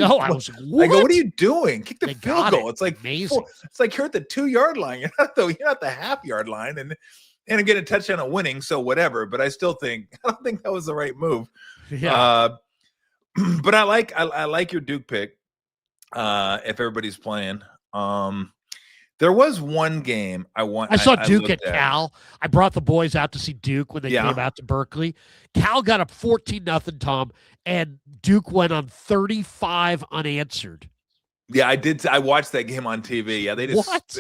what are you doing? Kick the field goal. It's like amazing. It's like you're at the 2-yard line. You're not the half-yard line. And get a touchdown of winning, so whatever. But I don't think that was the right move. Yeah. But I like your Duke pick. If everybody's playing. There was one game I saw Duke at Cal. I brought the boys out to see Duke when they came out to Berkeley. Cal got up 14-0, Tom, and Duke went on 35 unanswered. Yeah, I did. I watched that game on TV. Yeah, they just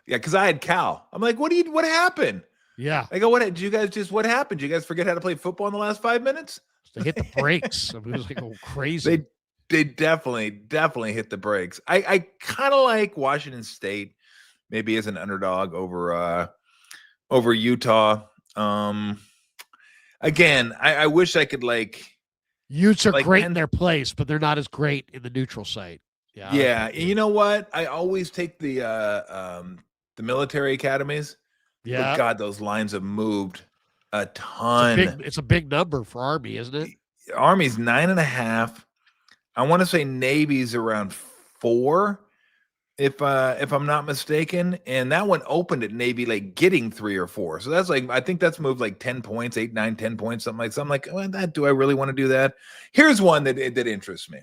because I had Cal. I'm like, what happened? Yeah. I go, what happened? Did you guys forget how to play football in the last 5 minutes? They hit the brakes. I mean, it was like crazy. They definitely hit the brakes. I kind of like Washington State, maybe as an underdog over Utah. Again, I wish I could like. Utes are great in their place, but they're not as great in the neutral site. Yeah. Yeah, you know what? I always take the military academies. Yeah. But God, those lines have moved a ton. It's a big number for Army, isn't it? Army's 9.5. I want to say Navy's around 4, if I'm not mistaken. And that one opened at Navy like getting 3 or 4. So that's like, I think that's moved like 10 points, 8, 9, 10 points, something like. So I'm like, do I really want to do that? Here's one that interests me.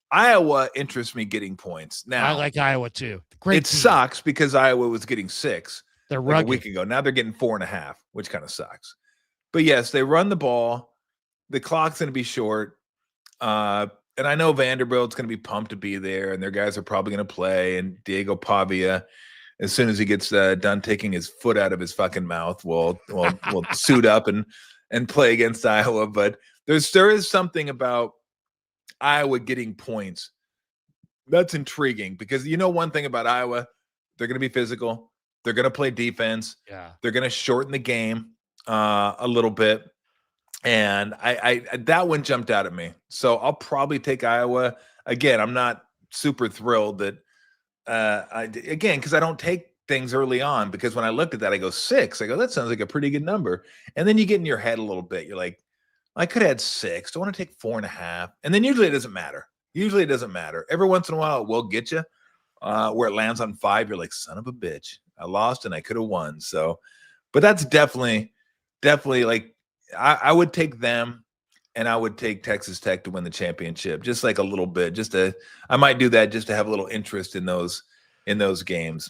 Iowa interests me getting points. Now I like Iowa too. Great. It team. Sucks because Iowa was getting 6 a week ago. Now they're getting 4.5, which kind of sucks. But yes, they run the ball. The clock's going to be short. And I know Vanderbilt's going to be pumped to be there, and their guys are probably going to play. And Diego Pavia, as soon as he gets done taking his foot out of his fucking mouth, will suit up and play against Iowa. But there is something about Iowa getting points that's intriguing because you know one thing about Iowa, they're going to be physical, they're going to play defense, they're going to shorten the game a little bit. And I that one jumped out at me. So I'll probably take Iowa. Again, I'm not super thrilled that because I don't take things early on because when I looked at that, I go 6. I go, that sounds like a pretty good number. And then you get in your head a little bit. You're like, I could have had 6. Do I want to take 4.5? And then usually it doesn't matter. Every once in a while, it will get you where it lands on 5. You're like, son of a bitch. I lost and I could have won. So, but that's definitely like, I would take them, and I would take Texas Tech to win the championship, just like a little bit. I might do that just to have a little interest in those games.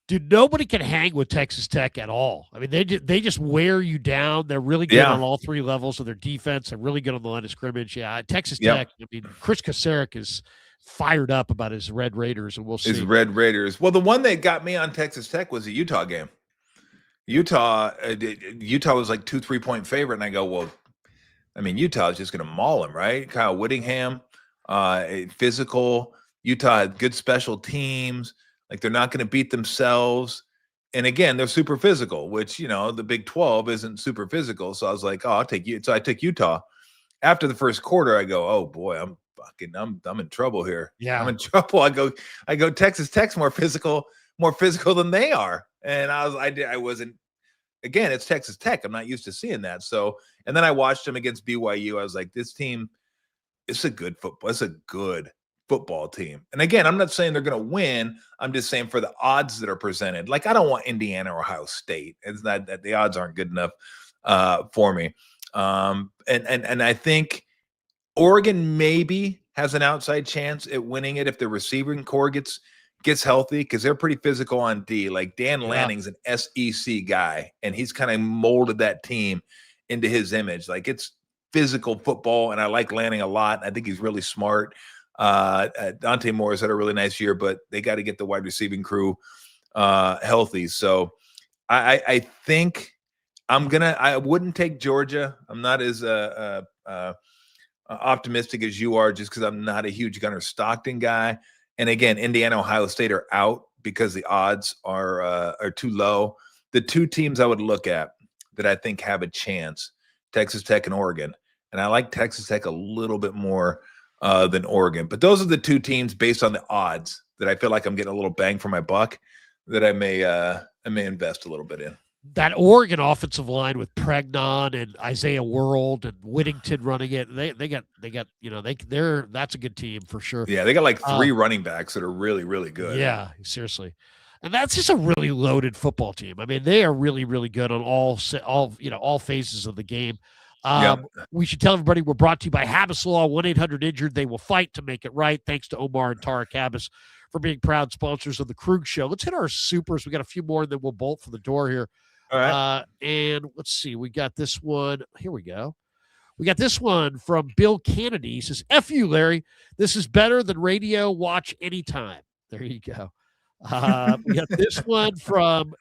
Dude, nobody can hang with Texas Tech at all. I mean, they just wear you down. They're really good on all 3 levels of their defense. They're really good on the line of scrimmage. Yeah, Texas Tech. I mean, Chris Kasarik is fired up about his Red Raiders, and we'll see. His Red Raiders. Well, the one that got me on Texas Tech was the Utah game. Utah was like 2-3 point favorite, and I go, well, I mean, Utah is just going to maul him, right? Kyle Whittingham, physical. Utah had good special teams. Like, they're not going to beat themselves. And again, they're super physical, which, the Big 12 isn't super physical. So I was like, oh, I'll take you. So I took Utah. After the first quarter, I go, oh boy, I'm in trouble here. Yeah, I'm in trouble. I go Texas Tech's more physical than they are. And I wasn't. Again, it's Texas Tech. I'm not used to seeing that. So, and then I watched them against BYU. I was like, this team, it's a good football team. And again, I'm not saying they're going to win. I'm just saying for the odds that are presented. Like, I don't want Indiana or Ohio State. It's not that the odds aren't good enough for me. And I think Oregon maybe has an outside chance at winning it if the receiving core gets healthy, because they're pretty physical on D. Like, Dan Lanning's an SEC guy, and he's kind of molded that team into his image. Like, it's physical football, and I like Lanning a lot. I think he's really smart. Dante Morris had a really nice year, but they got to get the wide receiving crew healthy. So I think I wouldn't take Georgia. I'm not as optimistic as you are, just because I'm not a huge Gunnar Stockton guy. And again, Indiana, Ohio State are out because the odds are too low. The two teams I would look at that I think have a chance, Texas Tech and Oregon. And I like Texas Tech a little bit more than Oregon. But those are the two teams based on the odds that I feel like I'm getting a little bang for my buck that I may invest a little bit in. That Oregon offensive line with Pregnon and Isaiah World and Whittington running it, that's a good team for sure. Yeah, they got like three running backs that are really, really good. Yeah, seriously. And that's just a really loaded football team. I mean, they are really, really good on all phases of the game. We should tell everybody we're brought to you by Habas Law, 1-800-INJURED. They will fight to make it right. Thanks to Omar and Tarek Habas for being proud sponsors of the Krueger Show. Let's hit our supers. We got a few more, and then we'll bolt for the door here. All right. And let's see. We got this one. Here we go. We got this one from Bill Kennedy. He says, F you, Larry. This is better than radio. Watch anytime. There you go. We got this one from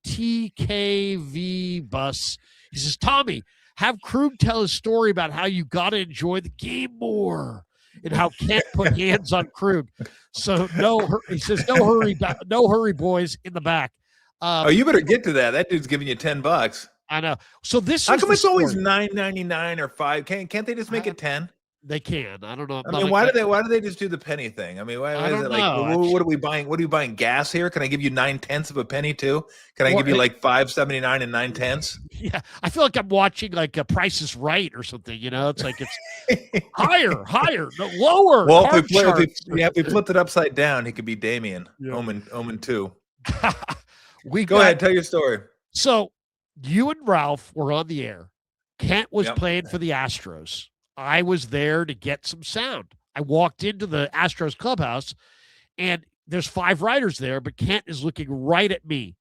TKV Bus. He says, Tommy, have Krug tell his story about how you got to enjoy the game more and how Kent put hands on Krug. So he says, no hurry, boys, in the back. You better get to that. That dude's giving you $10. I know. So this. How come it's always $9.99 or $5? Can't they just make it 10? They can. I don't know. I mean, why do they just do the penny thing? I mean, why is it like, what are we buying? What are you buying? Gas here? Can I give you 9/10 of a penny too? Can I give you like $5.79 and 9/10? Yeah, I feel like I'm watching like a Price is Right or something. It's like it's higher, no, lower. Well, if we flipped it upside down, he could be Damien. Omen 2. Go ahead, tell your story. So you and Ralph were on the air. Kent was playing for the Astros. I was there to get some sound. I walked into the Astros clubhouse, and there's 5 writers there, but Kent is looking right at me.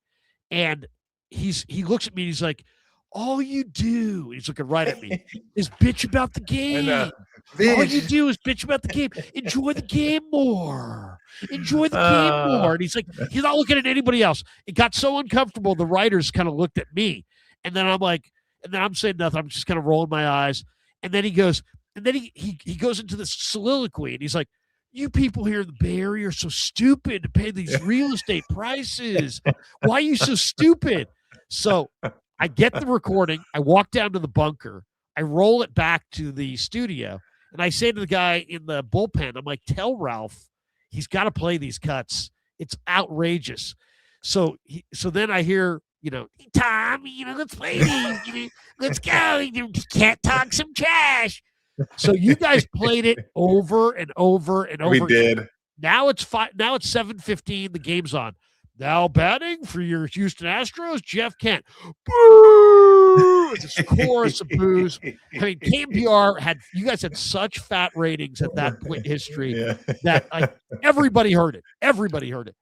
And he looks at me, and he's like, all you do, he's looking right at me, is bitch about the game. All you do is bitch about the game. Enjoy the game more. Enjoy the game more. And he's like, he's not looking at anybody else. It got so uncomfortable, the writers kind of looked at me. And then I'm saying nothing. I'm just kind of rolling my eyes. And then he goes into this soliloquy, and he's like, you people here in the Bay Area are so stupid to pay these real estate prices. Why are you so stupid? So I get the recording. I walk down to the bunker. I roll it back to the studio, and I say to the guy in the bullpen, I'm like, tell Ralph he's got to play these cuts. It's outrageous. So then I hear, Tom, let's play these. Let's go. You can't talk some trash. So you guys played it over and over and over. We did. Now it's 7:15. The game's on. Now batting for your Houston Astros, Jeff Kent. Boo! It's a chorus of boos. I mean, KNBR you guys had such fat ratings at that point in history that everybody heard it. Everybody heard it.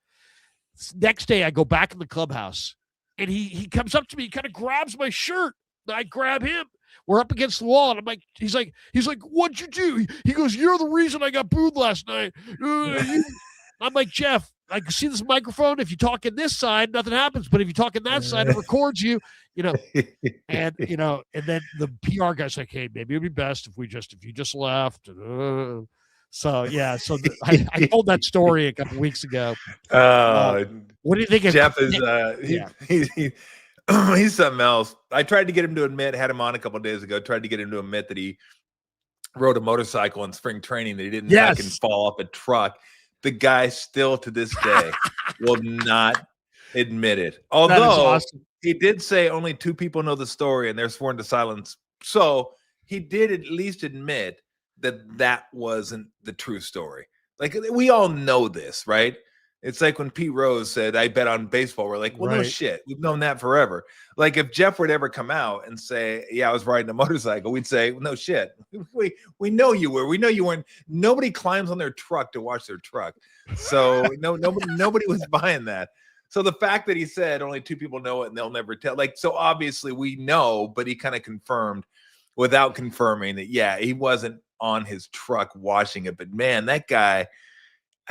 Next day, I go back in the clubhouse, and he comes up to me, kind of grabs my shirt. And I grab him. We're up against the wall, and I'm like, he's like, what'd you do? He goes, you're the reason I got booed last night. I'm like, Jeff, I can see this microphone. If you talk in this side, nothing happens. But if you talk in that side, it records you, and, and then the PR guy's like, hey, maybe it'd be best if you just left. So, yeah. So I told that story a couple weeks ago. What do you think of Jeff is, he's something else. I tried to get him to admit, had him on a couple of days ago, tried to get him to admit that he rode a motorcycle in spring training, that he didn't fucking fall off a truck. The guy still to this day will not admit it. Although he did say only 2 people know the story and they're sworn to silence. So he did at least admit that wasn't the true story. Like, we all know this, right? It's like when Pete Rose said, I bet on baseball. We're like, well, no shit. We've known that forever. Like, if Jeff would ever come out and say, yeah, I was riding a motorcycle, we'd say, well, no shit. We know you were. We know you weren't. Nobody climbs on their truck to watch their truck. So nobody was buying that. So the fact that he said only 2 people know it and they'll never tell, like, so obviously we know, but he kind of confirmed without confirming that, yeah, he wasn't on his truck watching it. But man, that guy,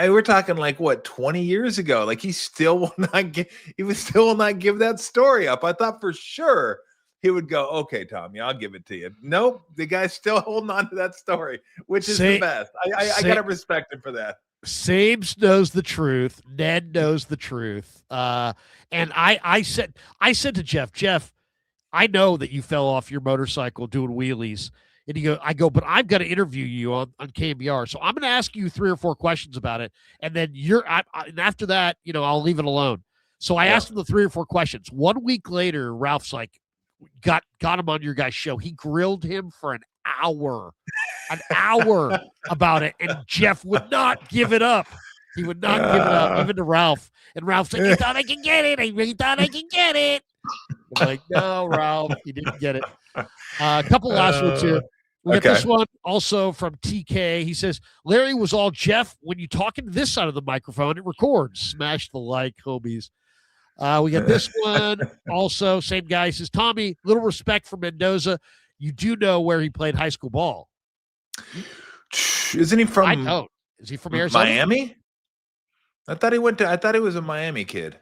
we're talking like what, 20 years ago. Like, he still will not give that story up. I thought for sure he would go, okay, Tommy, I'll give it to you. Nope, the guy's still holding on to that story, which is the best. I gotta respect him for that. Sabes knows the truth. Ned knows the truth. And I said to Jeff, I know that you fell off your motorcycle doing wheelies. And I go, but I've got to interview you on KNBR. So I'm going to ask you 3 or 4 questions about it. And then and after that, I'll leave it alone. So I asked him the 3 or 4 questions. 1 week later, Ralph's like, got him on your guys' show. He grilled him for an hour about it. And Jeff would not give it up. He would not give it up, even to Ralph. And Ralph's like, I thought I could get it. I really thought I could get it. I'm like, no, Ralph, you didn't get it. A couple last ones here. We got this one also from TK. He says, Larry was all Jeff. When you talking to this side of the microphone, it records. Smash the like, homies. We got this one also. Same guy. He says, Tommy, little respect for Mendoza. You do know where he played high school ball. Isn't he from? I don't. Is he from Arizona? Miami? I thought he was a Miami kid.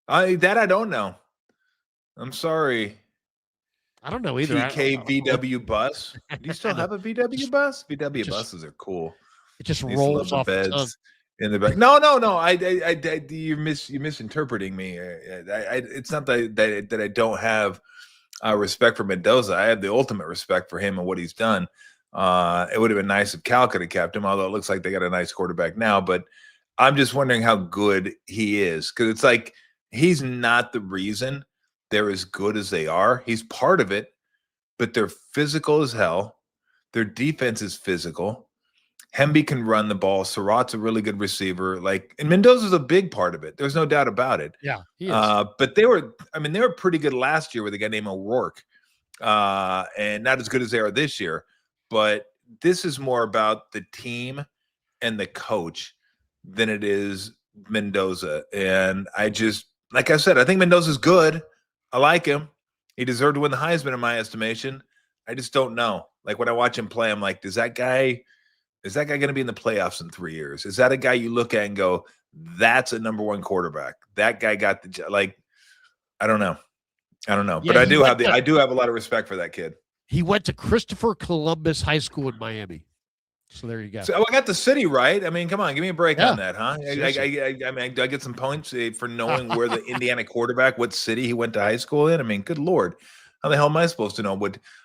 I don't know. I'm sorry. I don't know either. TK VW bus. Do you still have a VW bus? VW buses are cool. It just rolls off the tongue. In the back. No. You're misinterpreting me. It's not that I don't have respect for Mendoza. I have the ultimate respect for him and what he's done. It would have been nice if Cal could have kept him, although it looks like they got a nice quarterback now. But I'm just wondering how good he is, because it's like he's not the reason they're as good as they are. He's part of it, but they're physical as hell. Their defense is physical. Hemby can run the ball. Surratt's a really good receiver. And Mendoza's a big part of it. There's no doubt about it. Yeah, he is. But they were pretty good last year with a guy named O'Rourke, and not as good as they are this year. But this is more about the team and the coach than it is Mendoza. And like I said, I think Mendoza's good. I like him. He deserved to win the Heisman in my estimation. I just don't know. Like, when I watch him play, I'm like, is that guy going to be in the playoffs in 3 years? Is that a guy you look at and go, that's a number 1 quarterback? That guy got the job. Like, I don't know. Yeah, but I do have a lot of respect for that kid. He went to Christopher Columbus High School in Miami. So there you go. So I got the city right. I mean, come on, give me a break on that, huh? I mean, do I get some points for knowing where the Indiana quarterback, what city he went to high school in? I mean, good Lord. How the hell am I supposed to know?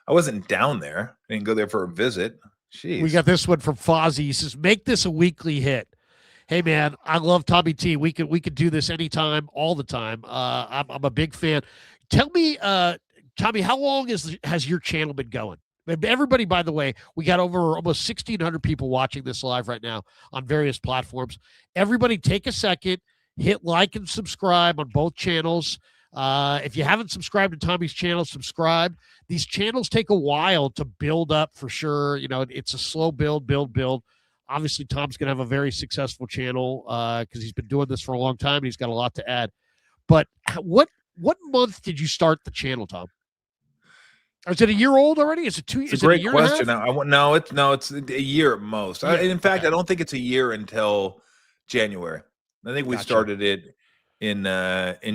I wasn't down there. I didn't go there for a visit. Jeez. We got this one from Fozzie. He says, make this a weekly hit. Hey, man, I love Tommy T. We could do this anytime, all the time. I'm a big fan. Tell me, Tommy, how long has your channel been going? Everybody, by the way, we got over almost 1,600 people watching this live right now on various platforms. Everybody take a second, hit like and subscribe on both channels. If you haven't subscribed to Tommy's channel, subscribe. These channels take a while to build up for sure. It's a slow build. Obviously, Tom's going to have a very successful channel because he's been doing this for a long time and he's got a lot to add. But what month did you start the channel, Tom? Is it a year old already? Is it 2 years? It's a great question. No, it's a year at most. In fact, I don't think it's a year until January. I think we started it in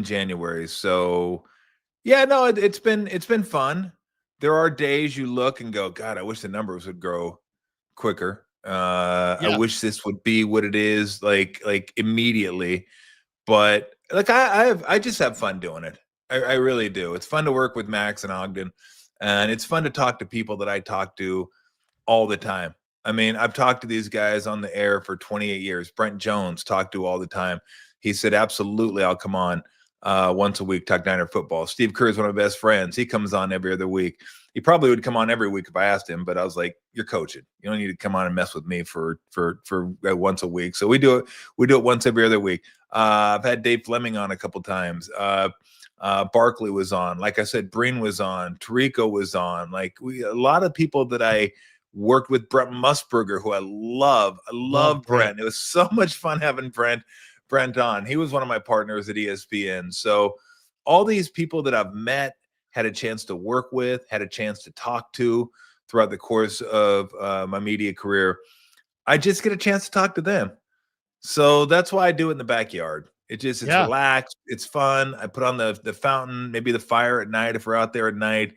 January. So yeah, no, it's been fun. There are days you look and go, God, I wish the numbers would grow quicker. I wish this would be what it is like immediately. But like I just have fun doing it. I really do. It's fun to work with Max and Ogden, and it's fun to talk to people that I talk to all the time. I mean, I've talked to these guys on the air for 28 years. Brent Jones talked to all the time. He said, absolutely, I'll come on once a week, talk Niner football. Steve Kerr is one of my best friends. He comes on every other week. He probably would come on every week if I asked him, but I was like, you're coaching. You don't need to come on and mess with me for once a week. So we do it once every other week. I've had Dave Fleming on a couple times. Barkley was on. Like I said, Breen was on. Tarico was on. Like a lot of people that I worked with. Brent Musburger, who I love. I love Brent. It was so much fun having Brent on. He was one of my partners at ESPN. So all these people that I've met, had a chance to work with, had a chance to talk to throughout the course of my media career, I just get a chance to talk to them. So that's why I do it in the backyard. It's relaxed. It's fun. I put on the fountain, maybe the fire at night if we're out there at night,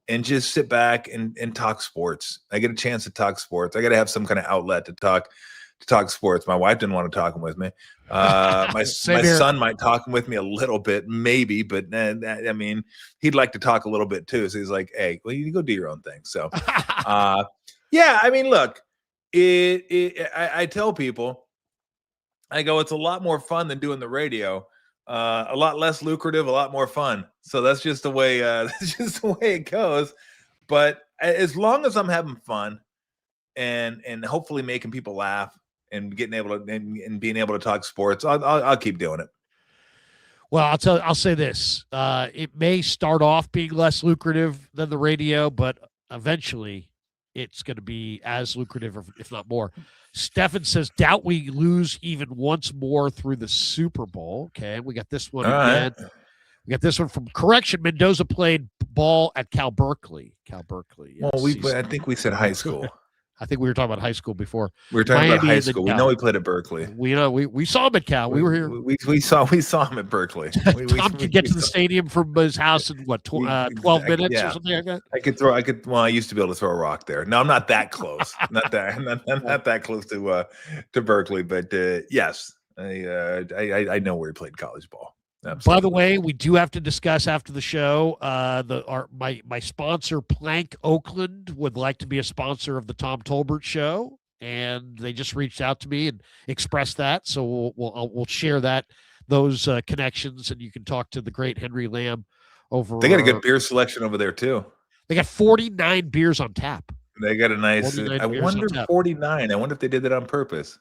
and just sit back and talk sports. I get a chance to talk sports. I got to have some kind of outlet to talk sports. My wife didn't want to talk with me. My son might talk with me a little bit, maybe, but I mean, he'd like to talk a little bit too. So he's like, hey, well, you go do your own thing. So, yeah, I mean, look, I tell people, I go, it's a lot more fun than doing the radio. A lot less lucrative, a lot more fun. So that's just the way it goes. But as long as I'm having fun and hopefully making people laugh and getting able to and being able to talk sports, I'll keep doing it. Well, I'll say this. It may start off being less lucrative than the radio, but eventually it's going to be as lucrative, if not more. Stefan says, doubt we lose even once more through the Super Bowl. Okay, we got this one again. Right. We got this one from correction. Mendoza played ball at Cal Berkeley. Yes, well, I think we said high school. I think we were talking about high school before. We were talking about high school. We know he played at Berkeley. We saw him at Cal. We were here. We saw him at Berkeley. Tom could get to the stadium from his house in what 12 minutes or something like that. I used to be able to throw a rock there. No, I'm not that close. not that close to Berkeley, but yes, I know where he played college ball. Absolutely. By the way, we do have to discuss after the show. My sponsor, Plank Oakland, would like to be a sponsor of the Tom Tolbert Show, and they just reached out to me and expressed that. So we'll share those connections, and you can talk to the great Henry Lamb over. They got a good beer selection over there too. They got 49 beers on tap. They got a nice. I wonder 49. I wonder if they did that on purpose.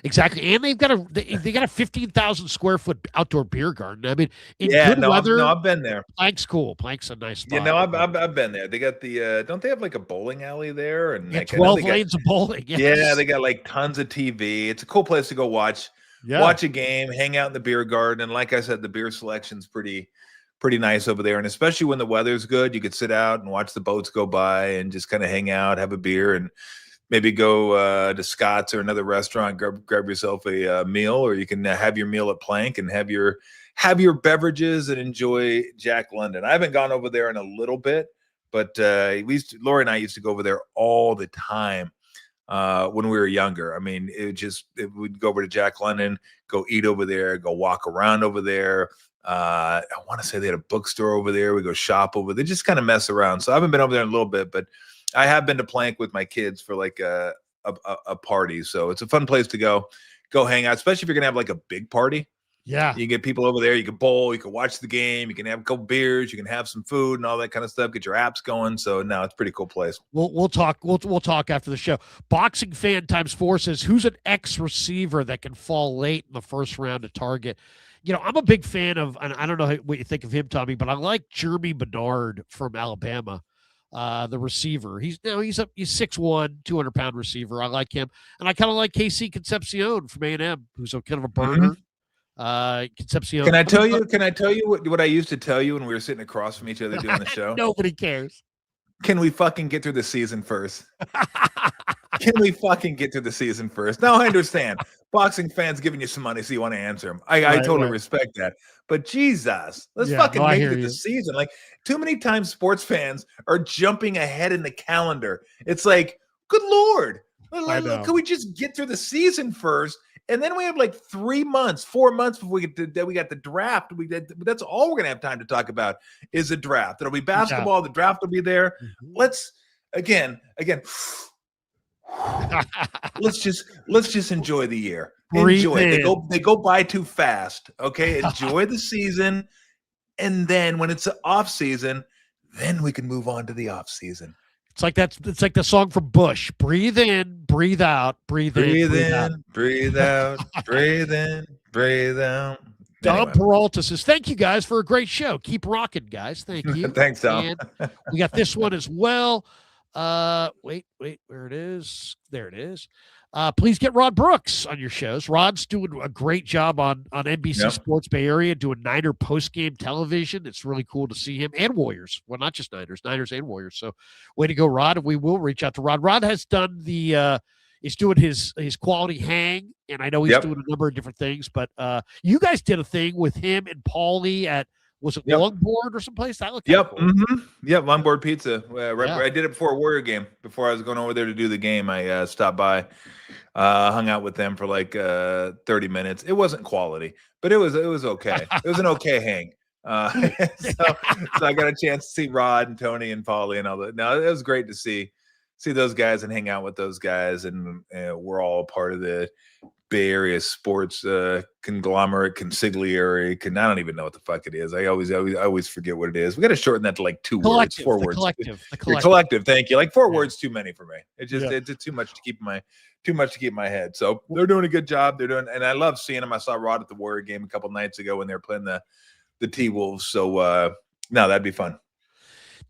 Exactly, and they've got a 15,000 square foot outdoor beer garden. I mean, good weather. I've been there. Plank's cool. Plank's a nice spot. I've been there. They got the don't they have like a bowling alley there? And 12 lanes of bowling. Yes. Yeah, they got like tons of TV. It's a cool place to go watch a game, hang out in the beer garden, and like I said, the beer selection's pretty nice over there. And especially when the weather's good, you could sit out and watch the boats go by and just kind of hang out, have a beer, and maybe go to Scott's or another restaurant, grab yourself a meal, or you can have your meal at Plank and have your beverages and enjoy Jack London. I haven't gone over there in a little bit, but Lori and I used to go over there all the time when we were younger. I mean, we'd go over to Jack London, go eat over there, go walk around over there. I want to say they had a bookstore over there. We go shop over there, just kind of mess around. So I haven't been over there in a little bit, but I have been to Plank with my kids for like a party. So it's a fun place to go hang out, especially if you're going to have like a big party. Yeah. You can get people over there. You can bowl. You can watch the game. You can have a couple beers. You can have some food and all that kind of stuff. Get your apps going. So no, it's a pretty cool place. We'll talk. We'll talk after the show. Boxing Fan ×4 says, who's an ex-receiver that can fall late in the first round to target? You know, I'm a big fan of, and I don't know what you think of him, Tommy, but I like Jeremy Bernard from Alabama. The receiver. He's 6'1", 200-pound receiver. I like him. And I kind of like KC Concepcion from A&M, who's a kind of a burner. Concepcion. Can I tell you what I used to tell you when we were sitting across from each other doing the show? Nobody cares. Can we fucking get through the season first? Can we fucking get through the season first? No, I understand. boxing fans giving you some money, so you want to answer them. I totally respect that. But Jesus, let's fucking make it the season. Like, too many times sports fans are jumping ahead in the calendar. It's like, good Lord, can we just get through the season first? And then we have like 3 months, 4 months before we got the draft. That's all we're gonna have time to talk about is the draft. It'll be basketball. The draft will be there. Let's again. let's just enjoy the year. Enjoy it. They go by too fast. Okay, enjoy the season, and then when it's the off season, then we can move on to the off season. It's like the song from Bush. Breathe in, breathe out, breathe in, breathe out, breathe in, breathe out. Dom Peralta says, thank you guys for a great show. Keep rocking, guys. Thank you. Thanks, Dom. And we got this one as well. Wait, where it is? There it is. Please get Rod Brooks on your shows. Rod's doing a great job on NBC Sports Bay Area, doing Niner post-game television. It's really cool to see him, and Warriors. Well, not just Niners and Warriors. So way to go, Rod. And we will reach out to Rod. Rod has done he's doing his quality hang, and I know he's doing a number of different things, but you guys did a thing with him and Paulie at, was it Longboard or someplace? That looked cool. Longboard Pizza. I did it before a Warrior game. Before I was going over there to do the game, I stopped by, hung out with them for like 30 minutes. It wasn't quality, but it was okay. It was an okay hang. So I got a chance to see Rod and Tony and Paulie and all that. No, it was great to see those guys and hang out with those guys, and we're all part of the Bay Area sports conglomerate, consigliere. I don't even know what the fuck it is. I always forget what it is. We got to shorten that to like 4 words. The collective. Thank you. Like 4 words too many for me. It's too much to keep in my head. So they're doing a good job. And I love seeing them. I saw Rod at the Warrior game a couple nights ago when they were playing the T-Wolves. So no, that'd be fun.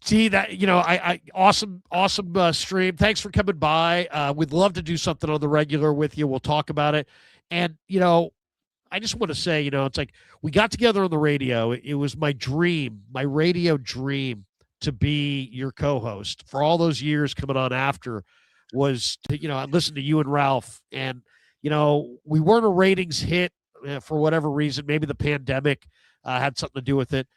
See that, I awesome stream. Thanks for coming by. We'd love to do something on the regular with you. We'll talk about it. And, I just want to say, it's like we got together on the radio. It was my radio dream to be your co-host for all those years coming on after was to, I listened to you and Ralph, and, we weren't a ratings hit for whatever reason. Maybe the pandemic had something to do with it.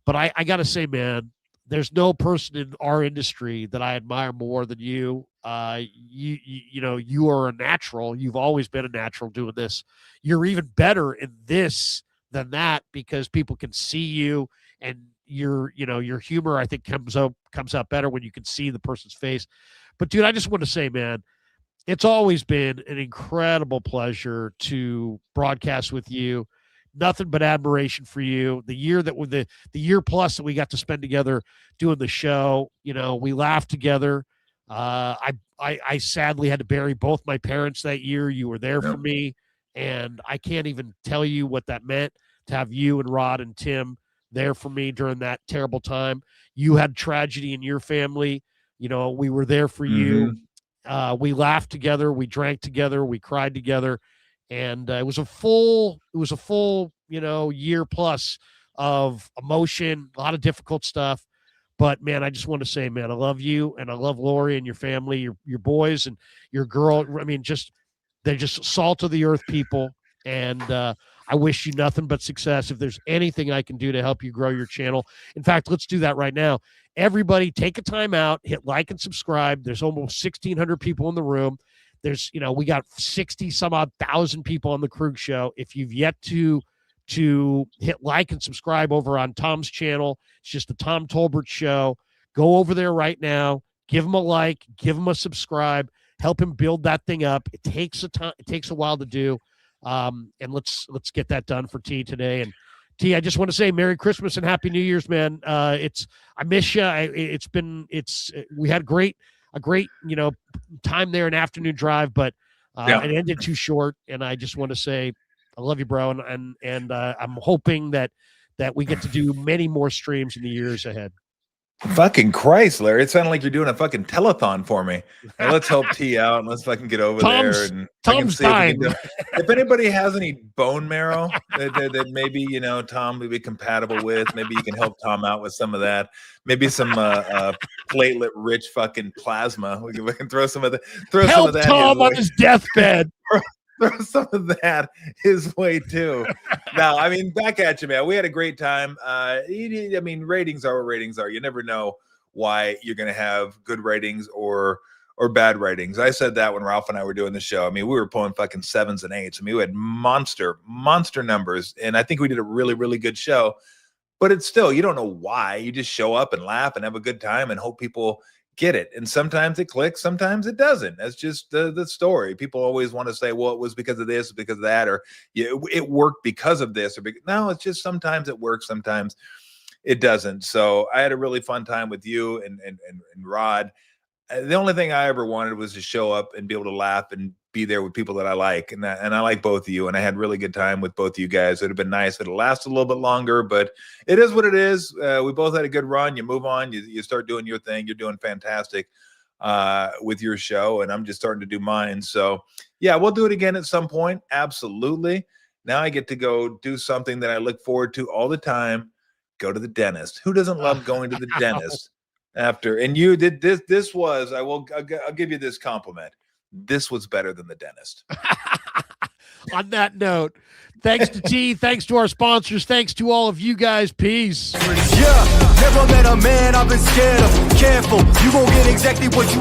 But I got to say, man, there's no person in our industry that I admire more than you. You are a natural. You've always been a natural doing this. You're even better in this than that because people can see you, and your humor, I think, comes out better when you can see the person's face. But dude, I just want to say, man, it's always been an incredible pleasure to broadcast with you. Nothing but admiration for you. The year plus that we got to spend together doing the show, we laughed together. I sadly had to bury both my parents that year. You were there for me, and I can't even tell you what that meant to have you and Rod and Tim there for me during that terrible time. You had tragedy in your family. We were there for you. We laughed together. We drank together. We cried together. And it was a full, year plus of emotion, a lot of difficult stuff. But man, I just want to say, man, I love you, and I love Lori and your family, your boys and your girl. I mean, they're just salt of the earth people. And I wish you nothing but success. If there's anything I can do to help you grow your channel, in fact, let's do that right now. Everybody take a time out, hit like and subscribe. There's almost 1,600 people in the room. There's, we got 60 some odd thousand people on the Krueger show. If you've yet to hit like and subscribe over on Tom's channel, it's just the Tom Tolbert Show. Go over there right now. Give him a like. Give him a subscribe. Help him build that thing up. It takes a while to do. And let's get that done for T today. And T, I just want to say Merry Christmas and Happy New Year's, man. I miss you. We had a great time there, an afternoon drive, but it ended too short. And I just want to say, I love you, bro. And I'm hoping that we get to do many more streams in the years ahead. Fucking Christ, Larry. It sounded like you're doing a fucking telethon for me. Now, let's help T out and let's fucking get over there. And Tom's dying. If anybody has any bone marrow that maybe, Tom would be compatible with, maybe you can help Tom out with some of that. Maybe some platelet-rich fucking plasma. We can throw some of that. Help Tom on his deathbed. throw some of that his way too. No, I mean, back at you, man. We had a great time. I mean, ratings are what ratings are. You never know why you're going to have good ratings or bad ratings. I said that when Ralph and I were doing the show. I mean, we were pulling fucking 7s and 8s. I mean, we had monster numbers, and I think we did a really, really good show. But it's still, you don't know why. You just show up and laugh and have a good time and hope people get it. And sometimes it clicks, sometimes it doesn't. That's just the story. People always want to say, well, it was because of this, because of that, or it worked because of this. No, it's just sometimes it works, sometimes it doesn't. So I had a really fun time with you and Rod. The only thing I ever wanted was to show up and be able to laugh and be there with people that I like. And I like both of you. And I had really good time with both of you guys. It would have been nice if it lasted a little bit longer, but it is what it is. We both had a good run. You move on. You start doing your thing. You're doing fantastic with your show. And I'm just starting to do mine. So, yeah, we'll do it again at some point. Absolutely. Now I get to go do something that I look forward to all the time. Go to the dentist. Who doesn't love going to the dentist? After, and you did this was, I'll give you this compliment. This was better than the dentist. On that note, thanks to T, thanks to our sponsors, thanks to all of you guys. Peace. Yeah, never met a man I've been scared of. Careful, you gon' get exactly what you